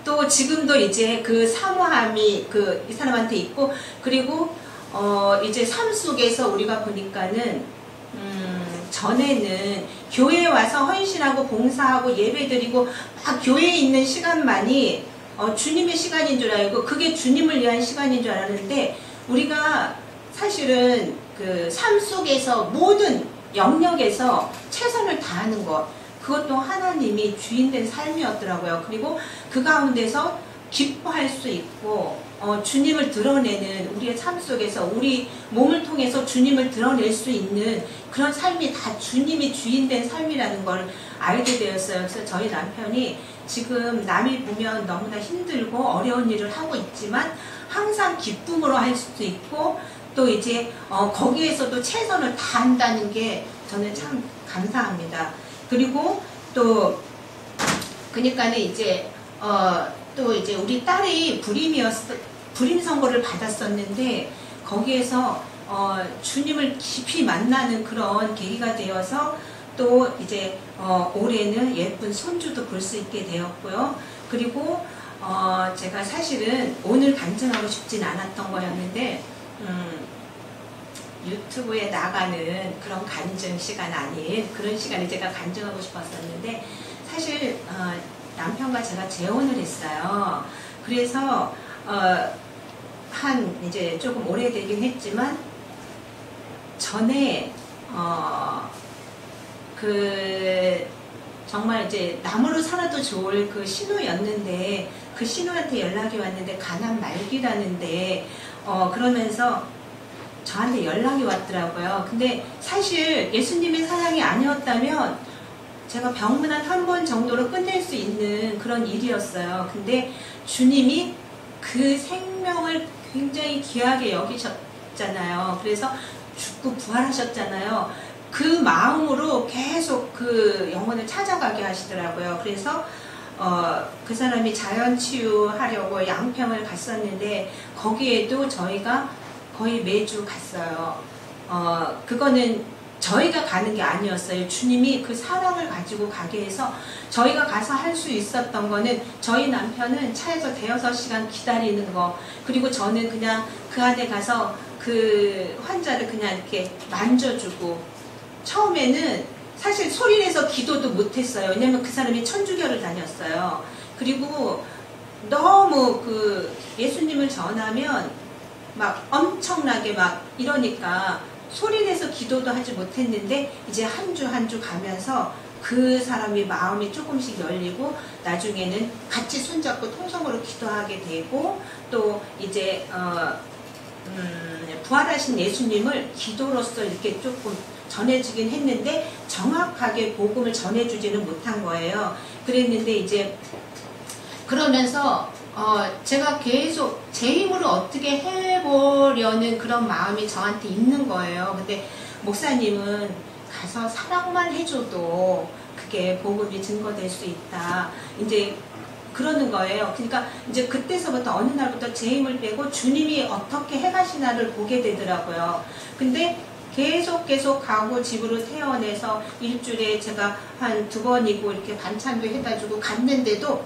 또 지금도 이제 그 사모함이 이 사람한테 있고, 그리고 이제 삶 속에서 우리가 보니까는 전에는 교회에 와서 헌신하고 봉사하고 예배드리고 막 교회에 있는 시간만이 주님의 시간인 줄 알고 그게 주님을 위한 시간인 줄 알았는데, 우리가 사실은 그 삶 속에서 모든 영역에서 최선을 다하는 것, 그것도 하나님이 주인된 삶이었더라고요. 그리고 그 가운데서 기뻐할 수 있고 주님을 드러내는, 우리의 삶 속에서 우리 몸을 통해서 주님을 드러낼 수 있는 그런 삶이 다 주님이 주인된 삶이라는 걸 알게 되었어요. 그래서 저희 남편이 지금 남이 보면 너무나 힘들고 어려운 일을 하고 있지만 항상 기쁨으로 할 수도 있고, 또 이제 거기에서도 최선을 다한다는 게 저는 참 감사합니다. 그리고 또 그러니까는 이제 또 이제 우리 딸이 불임 선고를 받았었는데, 거기에서 주님을 깊이 만나는 그런 계기가 되어서 또 이제 올해는 예쁜 손주도 볼 수 있게 되었고요. 그리고 제가 사실은 오늘 간증하고 싶진 않았던 거였는데 유튜브에 나가는 그런 간증 시간 아닌 그런 시간에 제가 간증하고 싶었었는데, 사실 남편과 제가 재혼을 했어요. 그래서 한 이제 조금 오래되긴 했지만, 전에 정말 이제 남으로 살아도 좋을 그 신우였는데, 그 신우한테 연락이 왔는데 가난 말기라는데 그러면서 저한테 연락이 왔더라고요. 근데 사실 예수님의 사랑이 아니었다면 제가 병문안 한 번 정도로 끝낼 수 있는 그런 일이었어요. 근데 주님이 그 생명을 굉장히 귀하게 여기셨잖아요. 그래서 죽고 부활하셨잖아요. 그 마음으로 계속 그 영혼을 찾아가게 하시더라고요. 그래서 그 사람이 자연치유하려고 양평을 갔었는데 거기에도 저희가 거의 매주 갔어요. 그거는 저희가 가는 게 아니었어요. 주님이 그 사랑을 가지고 가게 해서 저희가 가서 할 수 있었던 거는 저희 남편은 차에서 대여섯 시간 기다리는 거, 그리고 저는 그냥 그 안에 가서 그 환자를 그냥 이렇게 만져주고, 처음에는 사실 소리내서 기도도 못했어요. 왜냐면 그 사람이 천주교를 다녔어요. 그리고 너무 그 예수님을 전하면 막 엄청나게 막 이러니까 소리내서 기도도 하지 못했는데, 이제 한 주 한 주 가면서 그 사람이 마음이 조금씩 열리고 나중에는 같이 손잡고 통성으로 기도하게 되고, 또 이제 부활하신 예수님을 기도로서 이렇게 조금 전해주긴 했는데 정확하게 복음을 전해주지는 못한 거예요. 그랬는데 이제 그러면서 제가 계속 제 힘으로 어떻게 해보려는 그런 마음이 저한테 있는 거예요. 근데 목사님은 가서 사랑만 해줘도 그게 복음이 증거될 수 있다, 이제 그러는 거예요. 그러니까 이제 그때서부터 어느 날부터 제 힘을 빼고 주님이 어떻게 해가시나를 보게 되더라고요. 근데 계속 가고 집으로 태어내서 일주일에 제가 한 2번이고 이렇게 반찬도 해가지고 갔는데도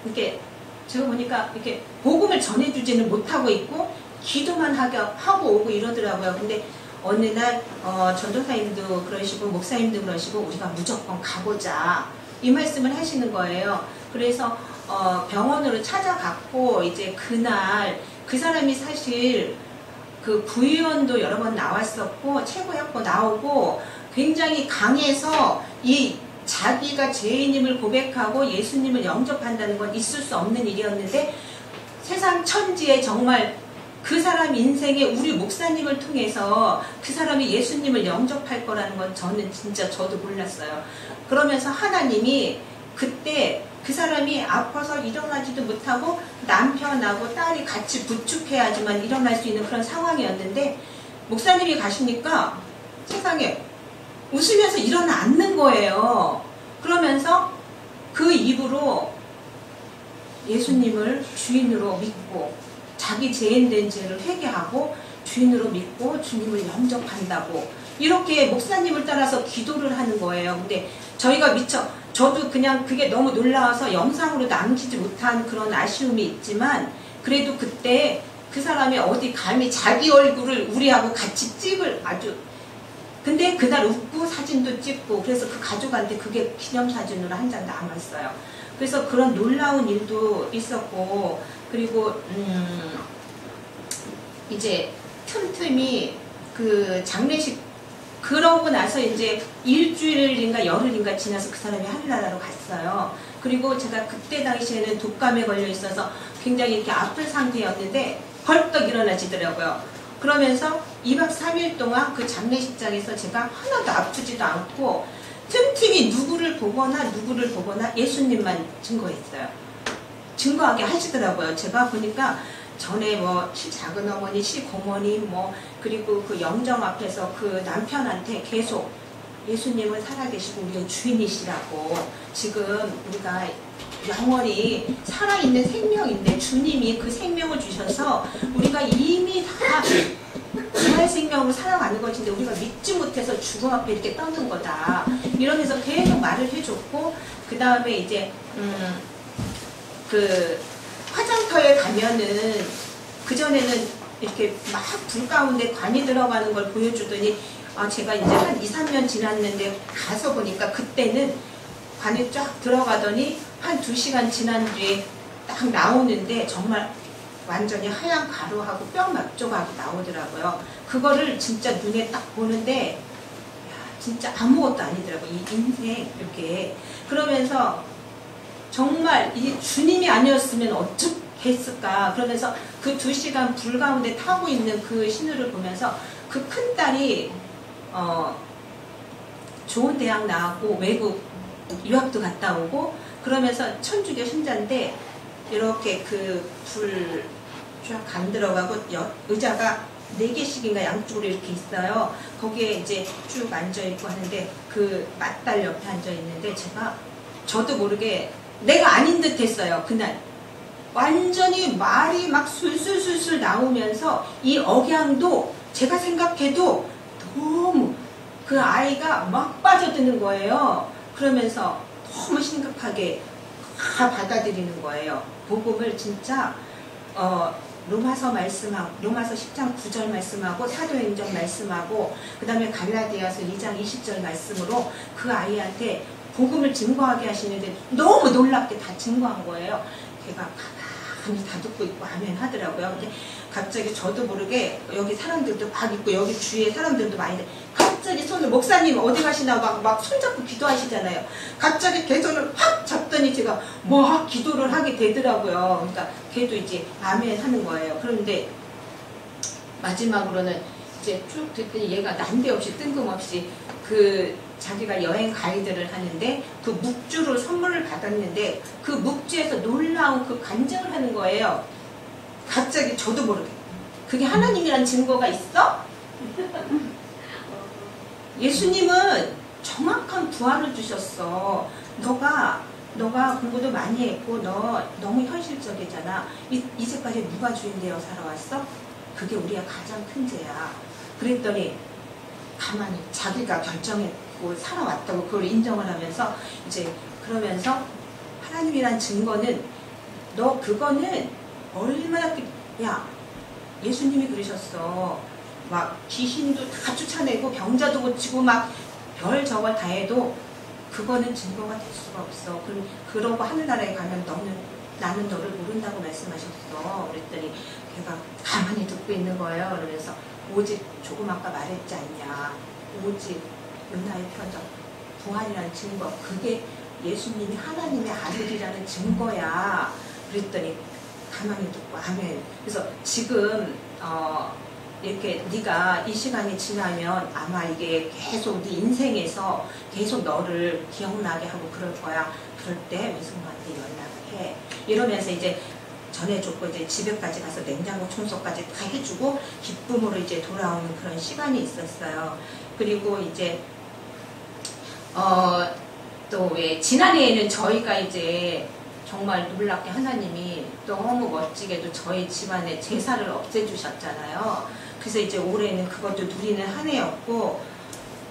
이렇게 제가 보니까 이렇게 복음을 전해주지는 못하고 있고 기도만 하고 오고 이러더라고요. 근데 어느 날 전도사님도 그러시고 목사님도 그러시고 우리가 무조건 가보자 이 말씀을 하시는 거예요. 그래서 병원으로 찾아갔고, 이제 그날 그 사람이 사실 그 구의원도 여러 번 나왔었고 최고약보 나오고 굉장히 강해서 이 자기가 죄인임을 고백하고 예수님을 영접한다는 건 있을 수 없는 일이었는데, 세상 천지에 정말 그 사람 인생에 우리 목사님을 통해서 그 사람이 예수님을 영접할 거라는 건 저는 진짜 저도 몰랐어요. 그러면서 하나님이 그때 그 사람이 아파서 일어나지도 못하고 남편하고 딸이 같이 부축해야지만 일어날 수 있는 그런 상황이었는데, 목사님이 가시니까 세상에 웃으면서 일어나 앉는 거예요. 그러면서 그 입으로 예수님을 주인으로 믿고 자기 죄인된 죄를 회개하고 주인으로 믿고 주님을 영접한다고 이렇게 목사님을 따라서 기도를 하는 거예요. 근데 저희가 저도 그냥 그게 너무 놀라워서 영상으로 남기지 못한 그런 아쉬움이 있지만, 그래도 그때 그 사람이 어디 감히 자기 얼굴을 우리하고 같이 찍을 근데 그날 웃고 사진도 찍고, 그래서 그 가족한테 그게 기념사진으로 한 장 남았어요. 그래서 그런 놀라운 일도 있었고, 그리고 이제 틈틈이 그 장례식 그러고 나서 이제 일주일인가 열흘인가 지나서 그 사람이 하늘나라로 갔어요. 그리고 제가 그때 당시에는 독감에 걸려 있어서 굉장히 이렇게 아픈 상태였는데 벌떡 일어나지더라고요. 그러면서 2박 3일 동안 그 장례식장에서 제가 하나도 아프지도 않고 틈틈이 누구를 보거나 예수님만 증거했어요. 증거하게 하시더라고요. 제가 보니까 전에 뭐 작은 어머니, 시고모니 뭐 그리고 그 영정 앞에서 그 남편한테 계속 예수님은 살아계시고 우리의 주인이시라고, 지금 우리가 영원히 살아있는 생명인데 주님이 그 생명을 주셔서 우리가 이미 다 부활 생명으로 살아가는 것인데 우리가 믿지 못해서 죽음 앞에 이렇게 떠는 거다, 이러면서 계속 말을 해줬고, 그 다음에 이제 그 화장터에 가면은 그전에는 이렇게 막 불 가운데 관이 들어가는 걸 보여주더니 제가 이제 한 2, 3년 지났는데 가서 보니까 그때는 관에 쫙 들어가더니 한 2시간 지난 뒤에 딱 나오는데 정말 완전히 하얀 가루하고 뼈 막 조각이 나오더라고요. 그거를 진짜 눈에 딱 보는데 진짜 아무것도 아니더라고요. 이 인생 이렇게. 그러면서 정말 이 주님이 아니었으면 어떻게 했을까. 그러면서 그 2시간 불 가운데 타고 있는 그 신우를 보면서 그 큰딸이 좋은 대학 나왔고 외국 유학도 갔다 오고 그러면서 천주교 신자인데 이렇게 그 불 쫙 간 들어가고 의자가 4개씩인가 양쪽으로 이렇게 있어요. 거기에 이제 쭉 앉아있고 하는데 그 맞달 옆에 앉아있는데 저도 모르게 내가 아닌 듯 했어요. 그날. 완전히 말이 막 술술술술 나오면서 이 억양도 제가 생각해도 너무 그 아이가 막 빠져드는 거예요. 그러면서 너무 심각하게 다 받아들이는 거예요. 복음을 진짜 로마서 말씀하고 로마서 10장 9절 말씀하고 사도행전 말씀하고 그 다음에 갈라디아서 2장 20절 말씀으로 그 아이한테 복음을 증거하게 하시는데 너무 놀랍게 다 증거한 거예요. 걔가 가만히 다 듣고 있고 아멘 하더라고요. 근데 갑자기 저도 모르게 여기 사람들도 막 있고 여기 주위에 사람들도 많이 있는데 갑자기 손을 목사님 어디 가시나 막 손잡고 기도하시잖아요. 갑자기 걔 손을 확 잡더니 제가 막 기도를 하게 되더라고요. 그러니까 걔도 이제 아멘 하는 거예요. 그런데 마지막으로는 이제 쭉 듣더니 얘가 난데없이 뜬금없이 그 자기가 여행 가이드를 하는데 그 묵주를 선물을 받았는데 그 묵주에서 놀라운 그 간증을 하는 거예요. 갑자기 저도 모르게 그게 하나님이란 증거가 있어? 예수님은 정확한 부활을 주셨어. 너가 공부도 많이 했고 너 너무 현실적이잖아. 이제까지 누가 주인 되어 살아왔어? 그게 우리의 가장 큰 죄야. 그랬더니 가만히 자기가 결정했고 살아왔다고 그걸 인정을 하면서 이제 그러면서 하나님이란 증거는 너 그거는 얼마나 야 예수님이 그러셨어. 막 귀신도 다 쫓아내고 병자도 고치고 막 별 저걸 다 해도 그거는 증거가 될 수가 없어. 그러고 하늘나라에 가면 나는 너를 모른다고 말씀하셨어. 그랬더니 걔가 가만히 듣고 있는 거예요. 그러면서 오직 조금 아까 말했지 않냐. 오직 요나의 표적 부활이라는 증거. 그게 예수님이 하나님의 아들이라는 증거야. 그랬더니 가만히 듣고 아멘. 그래서 지금 이렇게 네가 이 시간이 지나면 아마 이게 계속 네 인생에서 계속 너를 기억나게 하고 그럴 거야. 그럴 때 외숙모한테 연락을 해. 이러면서 이제 전해줬고 이제 집에까지 가서 냉장고 청소까지 다 해주고 기쁨으로 이제 돌아오는 그런 시간이 있었어요. 그리고 이제 또 왜 지난해에는 저희가 이제 정말 놀랍게 하나님이 너무 멋지게도 저희 집안에 제사를 없애주셨잖아요. 그래서 이제 올해는 그것도 누리는 한 해였고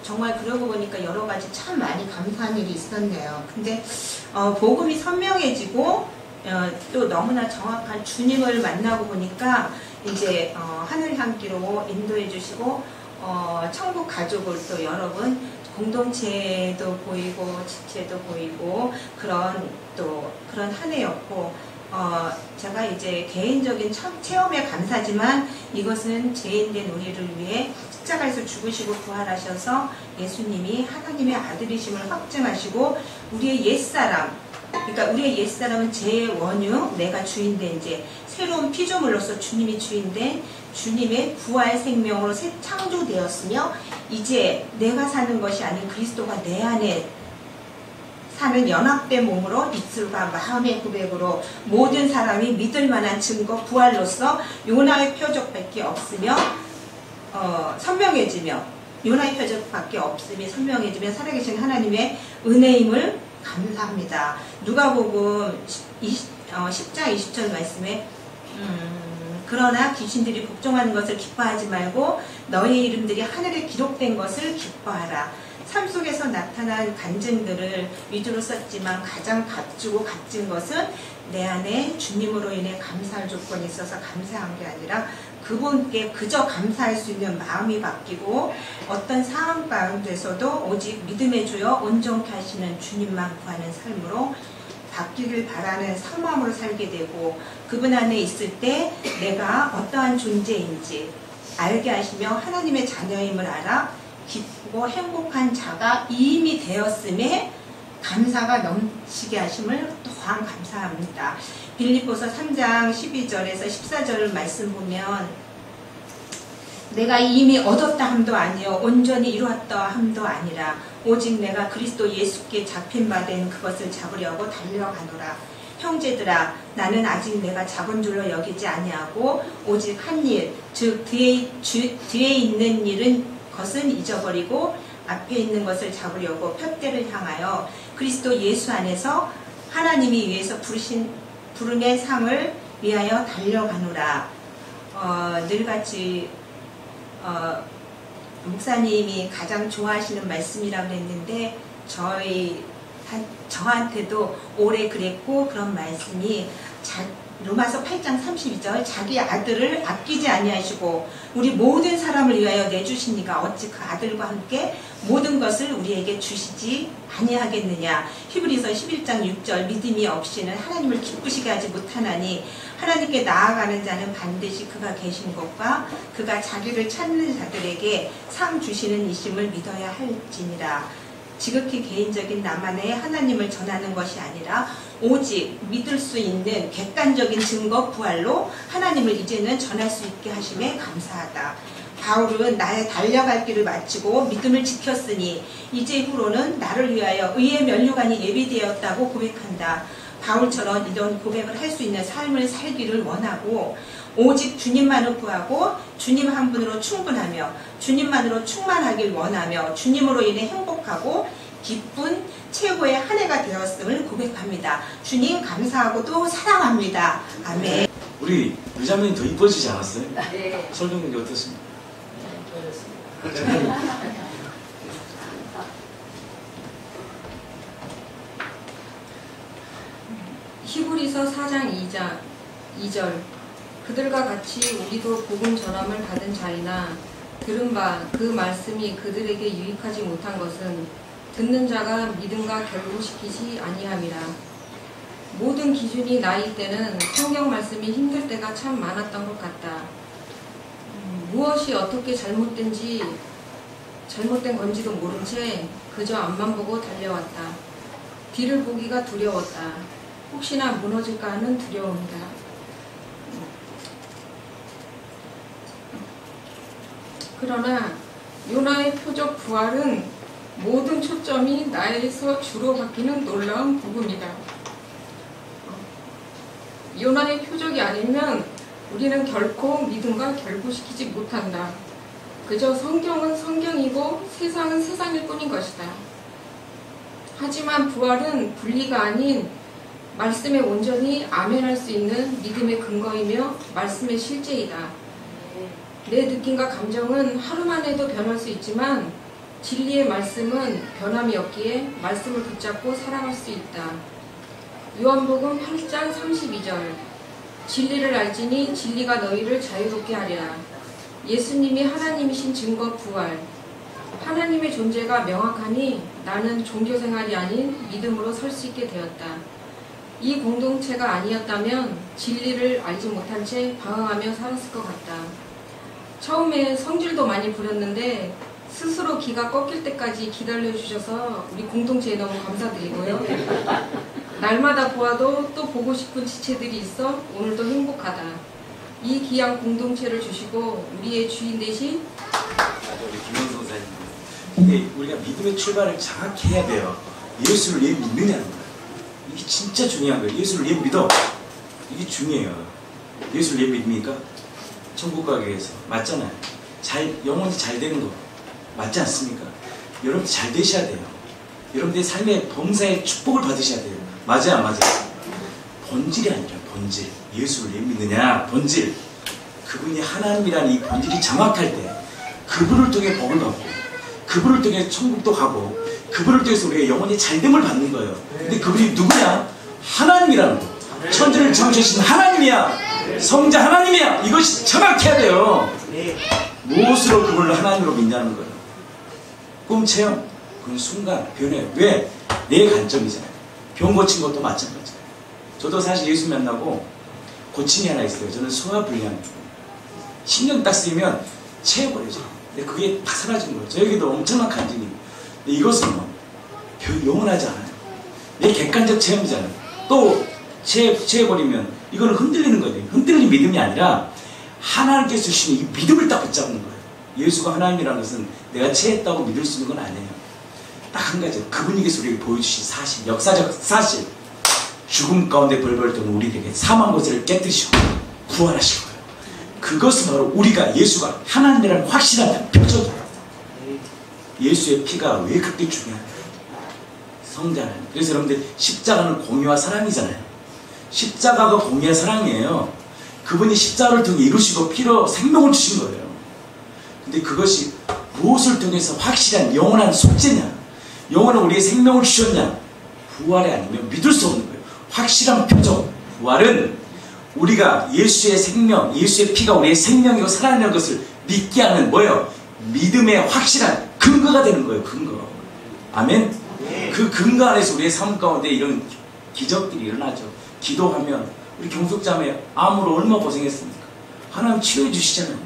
정말 그러고 보니까 여러 가지 참 많이 감사한 일이 있었네요. 근데 복음이 선명해지고 또 너무나 정확한 주님을 만나고 보니까 이제 하늘 향기로 인도해 주시고 천국 가족을 또 여러분 공동체도 보이고 지체도 보이고 그런 한 해였고 제가 이제 개인적인 체험에 감사지만 이것은 죄인된 우리를 위해 십자가에서 죽으시고 부활하셔서 예수님이 하나님의 아들이심을 확증하시고 우리의 옛사람, 그러니까 우리의 옛사람은 죄의 원흉, 내가 주인된 죄, 새로운 피조물로서 주님이 주인된 주님의 부활 생명으로 새 창조되었으며 이제 내가 사는 것이 아닌 그리스도가 내 안에 사는 연합된 몸으로 입술과 마음의 고백으로 모든 사람이 믿을 만한 증거 부활로서 요나의 표적밖에 없으며 선명해지며 요나의 표적밖에 없음이 선명해지며 살아계신 하나님의 은혜임을 감사합니다. 누가복음 10장 20절 말씀에 그러나 귀신들이 복종하는 것을 기뻐하지 말고 너희 이름들이 하늘에 기록된 것을 기뻐하라. 삶 속에서 나타난 간증들을 위주로 썼지만 가장 값주고 값진 것은 내 안에 주님으로 인해 감사할 조건이 있어서 감사한 게 아니라 그분께 그저 감사할 수 있는 마음이 바뀌고 어떤 상황 가운데서도 오직 믿음의 주여 온전케 하시는 주님만 구하는 삶으로 바뀌길 바라는 사모함으로 살게 되고 그분 안에 있을 때 내가 어떠한 존재인지 알게 하시며 하나님의 자녀임을 알아 기쁘고 행복한 자가 이미 되었음에 감사가 넘치게 하심을 또한 감사합니다. 빌립보서 3장 12절에서 14절 말씀 보면 내가 이미 얻었다 함도 아니요 온전히 이루었다 함도 아니라 오직 내가 그리스도 예수께 잡힌 바 된 그것을 잡으려고 달려가노라. 형제들아 나는 아직 내가 작은 줄로 여기지 아니하고 오직 한 일, 즉 뒤에 있는 일은 것은 잊어버리고 앞에 있는 것을 잡으려고 푯대를 향하여 그리스도 예수 안에서 하나님이 위해서 부르신 부름의 상을 위하여 달려가노라. 늘같이 목사님이 가장 좋아하시는 말씀이라고 그랬는데 저한테도 오래 그랬고 그런 말씀이 로마서 8장 32절 자기 아들을 아끼지 아니하시고 우리 모든 사람을 위하여 내주시니까 어찌 그 아들과 함께 모든 것을 우리에게 주시지 아니하겠느냐. 히브리서 11장 6절 믿음이 없이는 하나님을 기쁘시게 하지 못하나니 하나님께 나아가는 자는 반드시 그가 계신 것과 그가 자기를 찾는 자들에게 상 주시는 이심을 믿어야 할지니라. 지극히 개인적인 나만의 하나님을 전하는 것이 아니라 오직 믿을 수 있는 객관적인 증거 부활로 하나님을 이제는 전할 수 있게 하심에 감사하다. 바울은 나의 달려갈 길을 마치고 믿음을 지켰으니 이제 후로는 나를 위하여 의의 면류관이 예비되었다고 고백한다. 바울처럼 이런 고백을 할 수 있는 삶을 살기를 원하고 오직 주님만을 구하고 주님 한 분으로 충분하며 주님만으로 충만하길 원하며 주님으로 인해 행복하고 기쁜 최고의 한 해가 되었음을 고백합니다. 주님 감사하고 또 사랑합니다. 아멘. 우리 의자매님 더 이뻐지지 않았어요? 네. 설경님이 어떻습니까? 히브리서 4장 2절 그들과 같이 우리도 복음 전함을 받은 자이나 들은 바 그 말씀이 그들에게 유익하지 못한 것은 듣는 자가 믿음과 결부시키지 아니함이라. 모든 기준이 나이 때는 성경 말씀이 힘들 때가 참 많았던 것 같다. 무엇이 어떻게 잘못된 건지도 모른 채 그저 앞만 보고 달려왔다. 뒤를 보기가 두려웠다. 혹시나 무너질까 하는 두려움이다. 그러나 요나의 표적 부활은 모든 초점이 나에서 주로 바뀌는 놀라운 부분이다. 요나의 표적이 아니면 우리는 결코 믿음과 결부시키지 못한다. 그저 성경은 성경이고 세상은 세상일 뿐인 것이다. 하지만 부활은 분리가 아닌 말씀에 온전히 아멘할 수 있는 믿음의 근거이며 말씀의 실제이다. 내 느낌과 감정은 하루만 해도 변할 수 있지만 진리의 말씀은 변함이 없기에 말씀을 붙잡고 살아갈 수 있다. 요한복음 8장 32절 진리를 알지니 진리가 너희를 자유롭게 하리라. 예수님이 하나님이신 증거 부활. 하나님의 존재가 명확하니 나는 종교생활이 아닌 믿음으로 설 수 있게 되었다. 이 공동체가 아니었다면 진리를 알지 못한 채 방황하며 살았을 것 같다. 처음에 성질도 많이 부렸는데 스스로 기가 꺾일 때까지 기다려주셔서 우리 공동체에 너무 감사드리고요. 날마다 보아도 또 보고 싶은 지체들이 있어 오늘도 행복하다. 이 귀한 공동체를 주시고 우리의 주인 대신 우리 김영선 사님. 근데 우리가 믿음의 출발을 정확히 해야 돼요. 예수를 왜 믿느냐는 거예요. 이게 진짜 중요한 거예요. 예수를 왜 믿어? 이게 중요해요. 예수를 왜 믿습니까? 천국 가기 위해서. 맞잖아요. 영혼이 잘 되는 거. 맞지 않습니까? 여러분 잘 되셔야 돼요. 여러분들의 삶의 범사의 축복을 받으셔야 돼요. 맞아요, 안 맞아요? 본질이 아니라 본질. 예수를 왜 믿느냐? 본질. 그분이 하나님이라는 이 본질이 정확할 때 그분을 통해 복을 받고 그분을 통해 천국도 가고 그분을 통해서 우리가 영혼이 잘됨을 받는 거예요. 근데 그분이 누구냐? 하나님이라는 거. 천지를 창조하신 하나님이야. 성자 하나님이야. 이것이 정확해야 돼요. 무엇으로 그분을 하나님으로 믿냐는 거예요. 꿈 체험. 그건 순간 변해. 왜? 내 관점이잖아요. 병 고친 것도 마찬가지예요. 저도 사실 예수 만나고 고친이 하나 있어요. 저는 소화불량. 신경 딱 쓰이면 체해버려져. 근데 그게 다 사라진 거예요. 저에게도 엄청난 간증이에요. 근데 이것은 뭐 영원하지 않아요. 내 객관적 체험이잖아요. 또 체해버리면 이거는 흔들리는 거예요. 흔들리는 믿음이 아니라 하나님께서 주시는 이 믿음을 딱 붙잡는 거예요. 예수가 하나님이라는 것은 내가 체했다고 믿을 수 있는 건 아니에요. 딱 한 가지. 그분에게서 우리에게 보여주신 사실, 역사적 사실. 죽음 가운데 벌벌 떠는 우리에게 사망 것을 깨뜨리시고 부활하실 거예요. 그것은 바로 우리가 예수가 하나님이라는 확실한 표적이에요. 예수의 피가 왜 그렇게 중요한가요? 성자는. 그래서 여러분들 십자가는 공의와 사랑이잖아요. 십자가가 공의와 사랑이에요. 그분이 십자가를 통해 이루시고 피로 생명을 주신 거예요. 근데 그것이 무엇을 통해서 확실한 영원한 속죄냐, 영원한 우리의 생명을 주셨냐, 부활이 아니면 믿을 수 없는 거예요. 확실한 표적. 부활은 우리가 예수의 생명, 예수의 피가 우리의 생명이고 살아내는 것을 믿게 하는 뭐예요? 믿음의 확실한 근거가 되는 거예요. 근거. 아멘. 그 근거 안에서 우리의 삶 가운데 이런 기적들이 일어나죠. 기도하면 우리 경숙자매 암으로 얼마나 고생했습니까? 하나님 치료해 주시잖아요.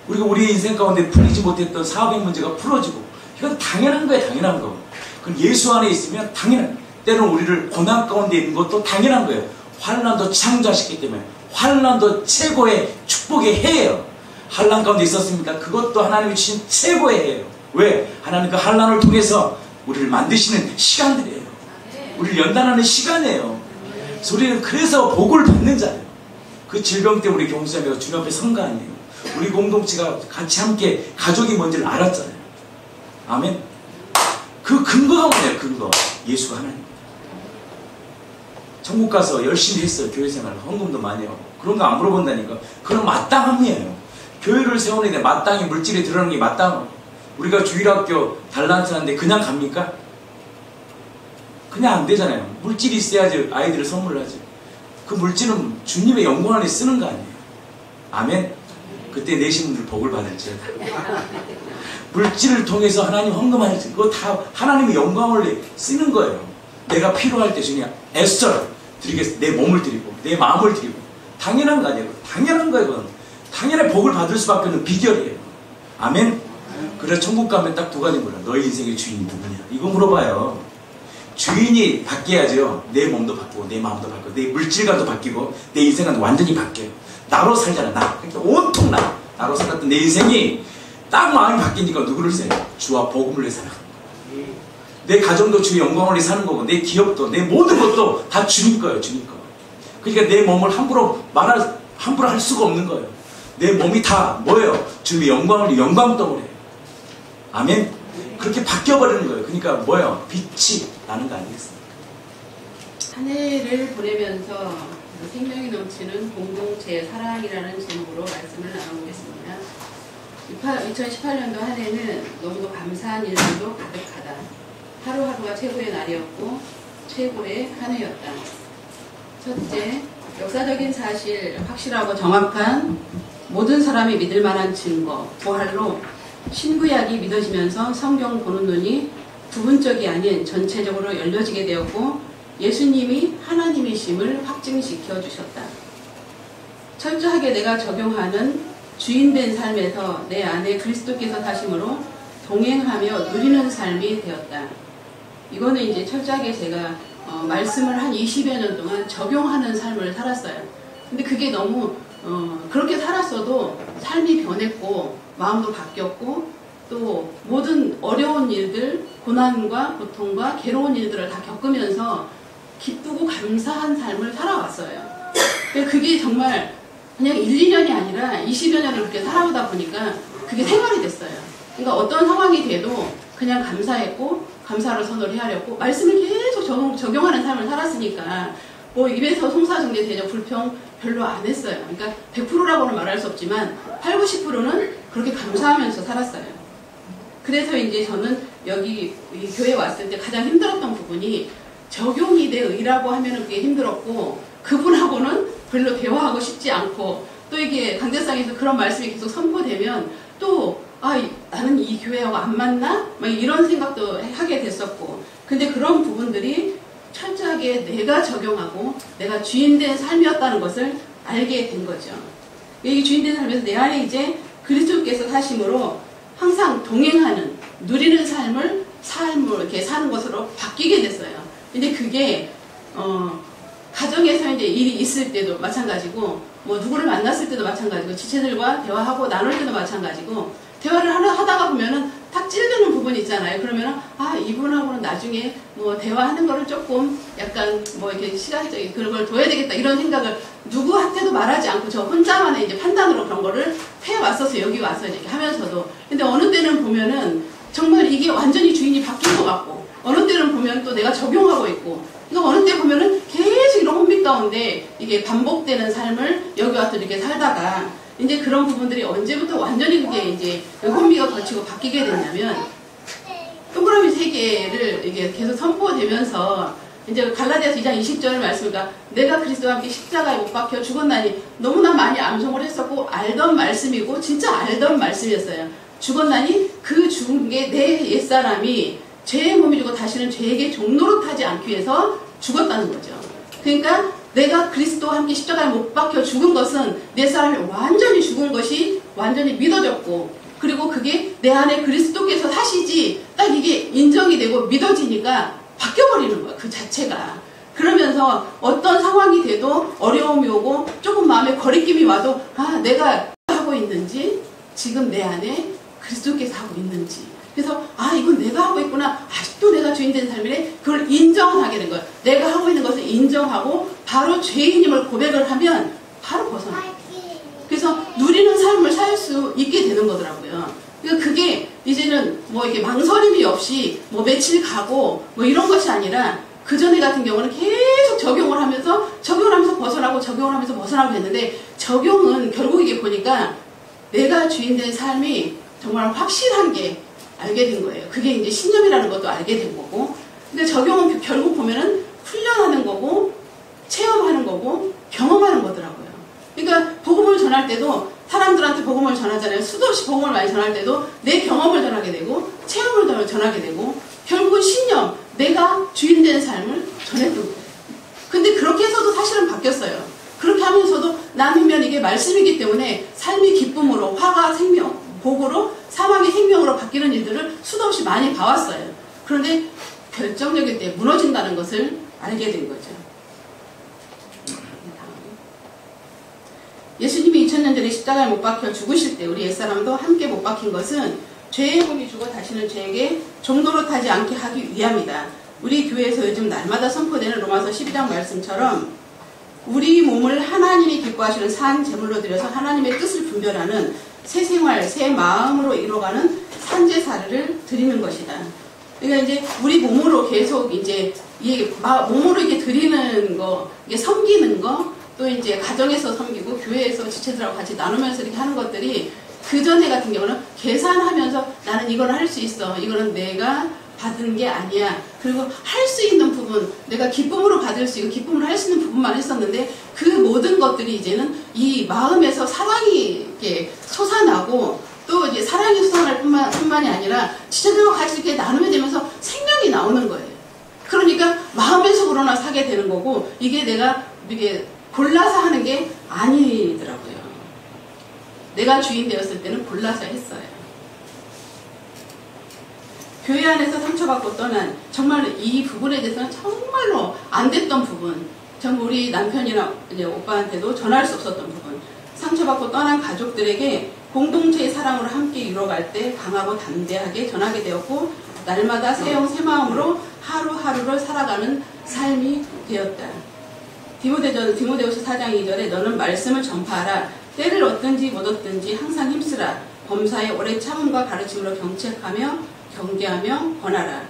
우리가 우리의 인생 가운데 풀리지 못했던 사업의 문제가 풀어지고, 이건 당연한 거예요. 당연한 거. 그럼 예수 안에 있으면 당연한, 때로는 우리를 고난 가운데 있는 것도 당연한 거예요. 환난도 창조하셨기 때문에 환난도 최고의 축복의 해예요. 환난 가운데 있었습니까? 그것도 하나님이 주신 최고의 해예요. 왜? 하나님 그 환난을 통해서 우리를 만드시는 시간들이에요. 우리를 연단하는 시간이에요. 우리는 그래서 복을 받는 자예요. 그 질병 때문에 우리 경수자매가 주님 앞에 선 거 아니에요. 우리 공동체가 같이 함께 가족이 뭔지를 알았잖아요. 아멘. 그 근거가 뭐예요? 근거. 예수가 하나님. 천국 가서 열심히 했어요. 교회 생활. 헌금도 많이 하고. 그런 거 안 물어본다니까. 그건 마땅함이에요. 교회를 세우는데 마땅히 물질이 들어가는 게 마땅하고. 우리가 주일학교 달란트 하는데 그냥 갑니까? 그냥 안 되잖아요. 물질이 있어야지 아이들을 선물하지. 그 물질은 주님의 영광 안에 쓰는 거 아니에요. 아멘. 그때 내신 분들 복을 받을지. 물질을 통해서 하나님 헌금하지. 그거 다 하나님의 영광을 쓰는 거예요. 내가 필요할 때 주님 애써 드리겠습니다. 내 몸을 드리고 내 마음을 드리고. 당연한 거 아니에요. 당연한 거예요. 그건. 당연히 복을 받을 수밖에 없는 비결이에요. 아멘. 그래서 천국 가면 딱 두 가지 물어. 너희 인생의 주인이 누구냐? 이거 물어봐요. 주인이 바뀌어야죠. 내 몸도 바뀌고 내 마음도 바뀌고 내 물질관도 바뀌고 내 인생은 완전히 바뀌어요. 나로 살잖아. 나. 그러니까 온통 나로 살았던 내 인생이 딱 마음이 바뀌니까 누구를 써요? 주와 복음을 위해 살아가는 거예요. 내 가정도 주의 영광을 위해 사는 거고 내 기업도 내 모든 것도 다 주님 거예요. 주님 거. 그러니까 내 몸을 함부로 할 수가 없는 거예요. 내 몸이 다 뭐예요? 주님의 영광을 위해 영광덩어리예요. 아멘. 그렇게 바뀌어버리는 거예요. 그러니까 뭐예요? 빛이 나는 거 아니겠습니까? 한 해를 보내면서 생명이 넘치는 공동체의 사랑이라는 제목으로 말씀을 나눠보겠습니다. 2018년도 한 해는 너무도 감사한 일들도 가득하다. 하루하루가 최고의 날이었고 최고의 한 해였다. 첫째, 역사적인 사실, 확실하고 정확한 모든 사람이 믿을 만한 증거, 부활로 신구약이 믿어지면서 성경 보는 눈이 부분적이 아닌 전체적으로 열려지게 되었고 예수님이 하나님이심을 확증시켜 주셨다. 철저하게 내가 적용하는 주인된 삶에서 내 안에 그리스도께서 타심으로 동행하며 누리는 삶이 되었다. 이거는 이제 철저하게 제가 말씀을 한 20여 년 동안 적용하는 삶을 살았어요. 근데 그게 너무 그렇게 살았어도 삶이 변했고 마음도 바뀌었고 또 모든 어려운 일들, 고난과 고통과 괴로운 일들을 다 겪으면서 기쁘고 감사한 삶을 살아왔어요. 그게 정말 그냥 1, 2년이 아니라 20여 년을 그렇게 살아오다 보니까 그게 생활이 됐어요. 그러니까 어떤 상황이 돼도 그냥 감사했고 감사를 선언을 헤아렸고 말씀을 계속 적용하는 삶을 살았으니까 뭐 입에서 송사정제 대접 불평 별로 안 했어요. 그러니까 100%라고는 말할 수 없지만 8, 90%는 그렇게 감사하면서 살았어요. 그래서 이제 저는 여기 이 교회 왔을 때 가장 힘들었던 부분이 적용이 돼 의라고 하면은 그게 힘들었고 그분하고는 별로 대화하고 싶지 않고 또 이게 강대상에서 그런 말씀이 계속 선포되면 또 나는 이 교회하고 안 맞나? 막 이런 생각도 하게 됐었고 근데 그런 부분들이 철저하게 내가 적용하고 내가 주인된 삶이었다는 것을 알게 된 거죠. 이 주인된 삶에서 내 안에 이제 그리스도께서 사심으로 항상 동행하는 누리는 삶을 이렇게 사는 것으로 바뀌게 됐어요. 근데 그게 가정에서 이제 일이 있을 때도 마찬가지고 뭐 누구를 만났을 때도 마찬가지고 지체들과 대화하고 나눌 때도 마찬가지고 대화를 하다가 보면은 탁 찌르는 부분이 있잖아요. 그러면은 아 이분하고는 나중에 뭐 대화하는 거를 조금 약간 뭐 이렇게 시간적인 그런 걸 둬야 되겠다 이런 생각을 누구한테도 말하지 않고 저 혼자만의 이제 판단으로 그런 거를 해왔어서 여기 와서 이렇게 하면서도 근데 어느 때는 보면은 정말 이게 완전히 주인이 바뀐 것 같고 어느 때는 보면 또 내가 적용하고 있고 그러니까 어느 때 보면은 계속 이런 혼미 가운데 이게 반복되는 삶을 여기 와서 이렇게 살다가 이제 그런 부분들이 언제부터 완전히 그게 이제 혼미가 거치고 바뀌게 됐냐면 동그라미 3개를 이게 계속 선포되면서 이제 갈라디아서 2장 20절 말씀이니까 내가 그리스도와 함께 십자가에 못 박혀 죽었나니 너무나 많이 암송을 했었고 알던 말씀이고 진짜 알던 말씀이었어요. 죽었나니 그 죽은 게 내 옛사람이 죄의 몸이 되고 다시는 죄에게 종노릇하지 않기 위해서 죽었다는 거죠. 그러니까 내가 그리스도와 함께 십자가에 못 박혀 죽은 것은 내 사람이 완전히 죽은 것이 완전히 믿어졌고 그리고 그게 내 안에 그리스도께서 사시지 딱 이게 인정이 되고 믿어지니까 바뀌어버리는 거야. 그 자체가. 그러면서 어떤 상황이 돼도 어려움이 오고 조금 마음에 거리낌이 와도 아 내가 하고 있는지 지금 내 안에 그리스도께서 하고 있는지 그래서 아 이건 내가 하고 있구나 아직도 내가 주인된 삶이래 그걸 인정하게 된 거예요. 내가 하고 있는 것을 인정하고 바로 죄인임을 고백을 하면 바로 벗어나요. 그래서 누리는 삶을 살 수 있게 되는 거더라고요. 그러니까 그게 이제는 뭐 이렇게 망설임이 없이 뭐 며칠 가고 뭐 이런 것이 아니라 그 전에 같은 경우는 계속 적용을 하면서 벗어나고 적용을 하면서 벗어나고 했는데 적용은 결국 이게 보니까 내가 주인된 삶이 정말 확실한 게 알게 된 거예요. 그게 이제 신념이라는 것도 알게 된 거고. 근데 적용은 결국 보면은 훈련하는 거고, 체험하는 거고, 경험하는 거더라고요. 그러니까 복음을 전할 때도 사람들한테 복음을 전하잖아요. 수도 없이 복음을 많이 전할 때도 내 경험을 전하게 되고, 체험을 전하게 되고, 결국은 신념, 내가 주인된 삶을 전했던 거예요. 근데 그렇게 해서도 사실은 바뀌었어요. 그렇게 하면서도 나누면 이게 말씀이기 때문에 삶이 기쁨으로, 화가 생명, 복으로 사망이 생명으로 바뀌는 일들을 수도 없이 많이 봐왔어요. 그런데 결정적일 때 무너진다는 것을 알게 된 거죠. 예수님이 2000년 전에 십자가에 못 박혀 죽으실 때 우리 옛사람도 함께 못 박힌 것은 죄의 몸이 죽어 다시는 죄에게 종노릇하지 않게 하기 위함이다. 우리 교회에서 요즘 날마다 선포되는 로마서 12장 말씀처럼 우리 몸을 하나님이 기뻐하시는 산 제물로 드려서 하나님의 뜻을 분별하는 새 생활, 새 마음으로 이뤄가는 산제사를 드리는 것이다. 그러니까 이제 우리 몸으로 계속 이제 몸으로 이렇게 드리는 거, 이게 섬기는 거, 또 이제 가정에서 섬기고 교회에서 지체들하고 같이 나누면서 이렇게 하는 것들이 그 전에 같은 경우는 계산하면서 나는 이걸 할 수 있어. 이거는 내가 받은 게 아니야. 그리고 할 수 있는 부분, 내가 기쁨으로 받을 수 있고 기쁨으로 할 수 있는 부분만 했었는데 그 모든 것들이 이제는 이 마음에서 사랑이 이렇게 솟아나고 또 이제 사랑이 솟아날 뿐만이 아니라 지체들과 같이 이렇게 나누게 되면서 생명이 나오는 거예요. 그러니까 마음에서 우러나 사게 되는 거고 이게 내가 이게 골라서 하는 게 아니더라고요. 내가 주인 되었을 때는 골라서 했어요. 교회 안에서 상처받고 떠난 정말 이 부분에 대해서는 정말로 안 됐던 부분, 정말 우리 남편이나 이제 오빠한테도 전할 수 없었던 부분, 상처받고 떠난 가족들에게 공동체의 사랑으로 함께 이뤄갈 때 강하고 담대하게 전하게 되었고 날마다 새형 새 마음으로 하루하루를 살아가는 삶이 되었다. 디모데후서 4장 2절에 너는 말씀을 전파하라. 때를 얻든지 못 얻든지 항상 힘쓰라. 범사에 오래 참음과 가르침으로 경책하며 경계하며 권하라.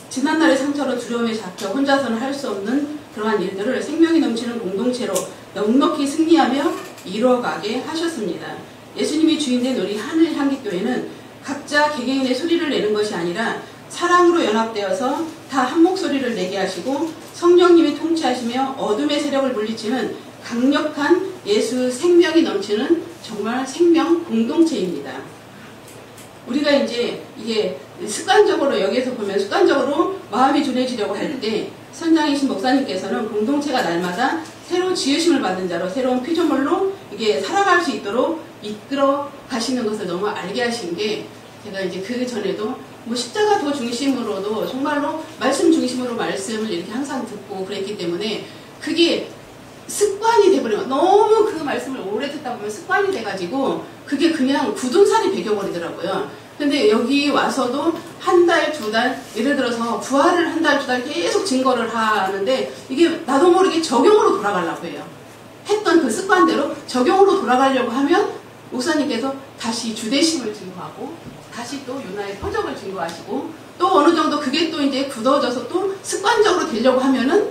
지난날의 상처로 두려움에 잡혀 혼자서는 할 수 없는 그러한 일들을 생명이 넘치는 공동체로 넉넉히 승리하며 이뤄가게 하셨습니다. 예수님이 주인된 우리 하늘향기교회는 각자 개개인의 소리를 내는 것이 아니라 사랑으로 연합되어서 다 한 목소리를 내게 하시고 성령님이 통치하시며 어둠의 세력을 물리치는 강력한 예수 생명이 넘치는 정말 생명 공동체입니다. 우리가 이제 이게 습관적으로 여기에서 보면 습관적으로 마음이 둔해지려고 할 때 선장이신 목사님께서는 공동체가 날마다 새로 지으심을 받은 자로 새로운 피조물로 이게 살아갈 수 있도록 이끌어 가시는 것을 너무 알게 하신 게 제가 이제 그 전에도 뭐 십자가 도 중심으로도 정말로 말씀 중심으로 말씀을 이렇게 항상 듣고 그랬기 때문에 그게 습관이 돼버리면 너무 그 말씀을 오래 듣다 보면 습관이 돼가지고 그게 그냥 굳은 살이 배겨버리더라고요. 근데 여기 와서도 한 달, 두 달, 예를 들어서 부활을 한 달, 두 달 계속 증거를 하는데 이게 나도 모르게 적용으로 돌아가려고 해요. 했던 그 습관대로 적용으로 돌아가려고 하면 목사님께서 다시 주대심을 증거하고 다시 또 요나의 표적을 증거하시고 또 어느 정도 그게 또 이제 굳어져서 또 습관적으로 되려고 하면은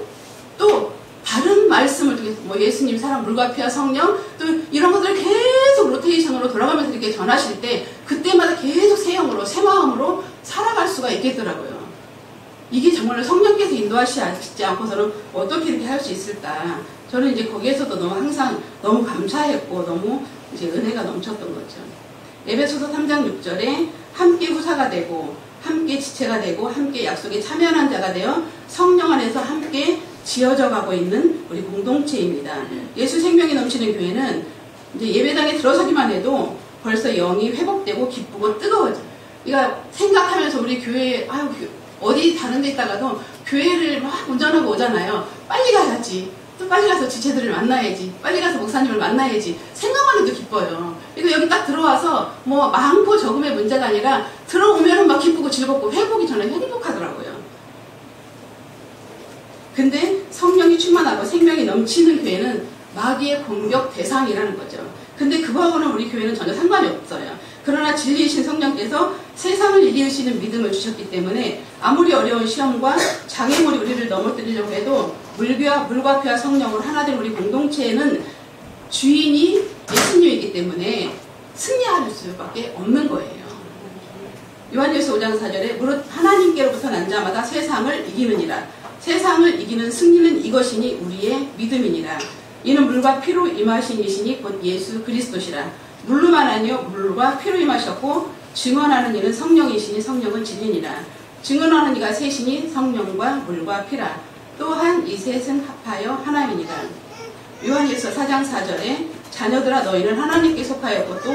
또 다른 말씀을 통해서 뭐 예수님 사랑 물과 피와 성령 또 이런 것들을 계속 로테이션으로 돌아가면서 이렇게 전하실 때 그때마다 계속 새 영으로 새 마음으로 살아갈 수가 있겠더라고요. 이게 정말로 성령께서 인도하시지 않고서는 어떻게 이렇게 할 수 있을까. 저는 이제 거기에서도 너무 항상 너무 감사했고 너무 이제 은혜가 넘쳤던 거죠. 에베소서 3장 6절에 함께 후사가 되고 함께 지체가 되고 함께 약속에 참여하는 자가 되어 성령 안에서 함께 지어져 가고 있는 우리 공동체입니다. 예수 생명이 넘치는 교회는 이제 예배당에 들어서기만 해도 벌써 영이 회복되고 기쁘고 뜨거워져요. 그러니까 생각하면서 우리 교회 어디 다른 데 있다가도 교회를 막 운전하고 오잖아요. 빨리 가야지. 또 빨리 가서 지체들을 만나야지. 빨리 가서 목사님을 만나야지. 생각만 해도 기뻐요. 그러니까 여기 딱 들어와서 뭐 많고 적음의 문제가 아니라 들어오면은 막 기쁘고 즐겁고 회복이 저는 행복하더라고요. 근데 성령이 충만하고 생명이 넘치는 교회는 마귀의 공격 대상이라는 거죠. 근데 그거하고는 우리 교회는 전혀 상관이 없어요. 그러나 진리이신 성령께서 세상을 이기시는 믿음을 주셨기 때문에 아무리 어려운 시험과 장애물이 우리를 넘어뜨리려고 해도 물과 피와 성령으로 하나 된 우리 공동체에는 주인이 예수님이기 때문에 승리할 수밖에 없는 거예요. 요한일서 5장 4절에 무릇 하나님께로부터 난 자마다 세상을 이기느니라. 세상을 이기는 승리는 이것이니 우리의 믿음이니라. 이는 물과 피로 임하신 이시니 곧 예수 그리스도시라. 물로만 아니요 물과 피로 임하셨고 증언하는 이는 성령이시니 성령은 진리니라. 증언하는 이가 셋이니 성령과 물과 피라. 또한 이 셋은 합하여 하나이니라. 요한일서 4장 4절에 자녀들아 너희는 하나님께 속하였고 또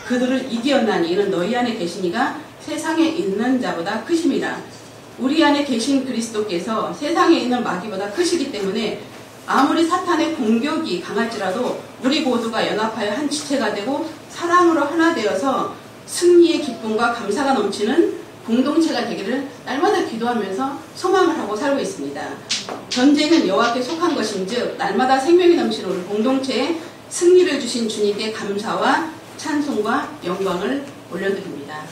그들을 이기었나니 이는 너희 안에 계시니가 세상에 있는 자보다 크심이라. 우리 안에 계신 그리스도께서 세상에 있는 마귀보다 크시기 때문에 아무리 사탄의 공격이 강할지라도 우리 모두가 연합하여 한 지체가 되고 사랑으로 하나 되어서 승리의 기쁨과 감사가 넘치는 공동체가 되기를 날마다 기도하면서 소망을 하고 살고 있습니다. 전쟁은 여호와께 속한 것인즉 날마다 생명이 넘치는 우리 공동체에 승리를 주신 주님께 감사와 찬송과 영광을 올려드립니다.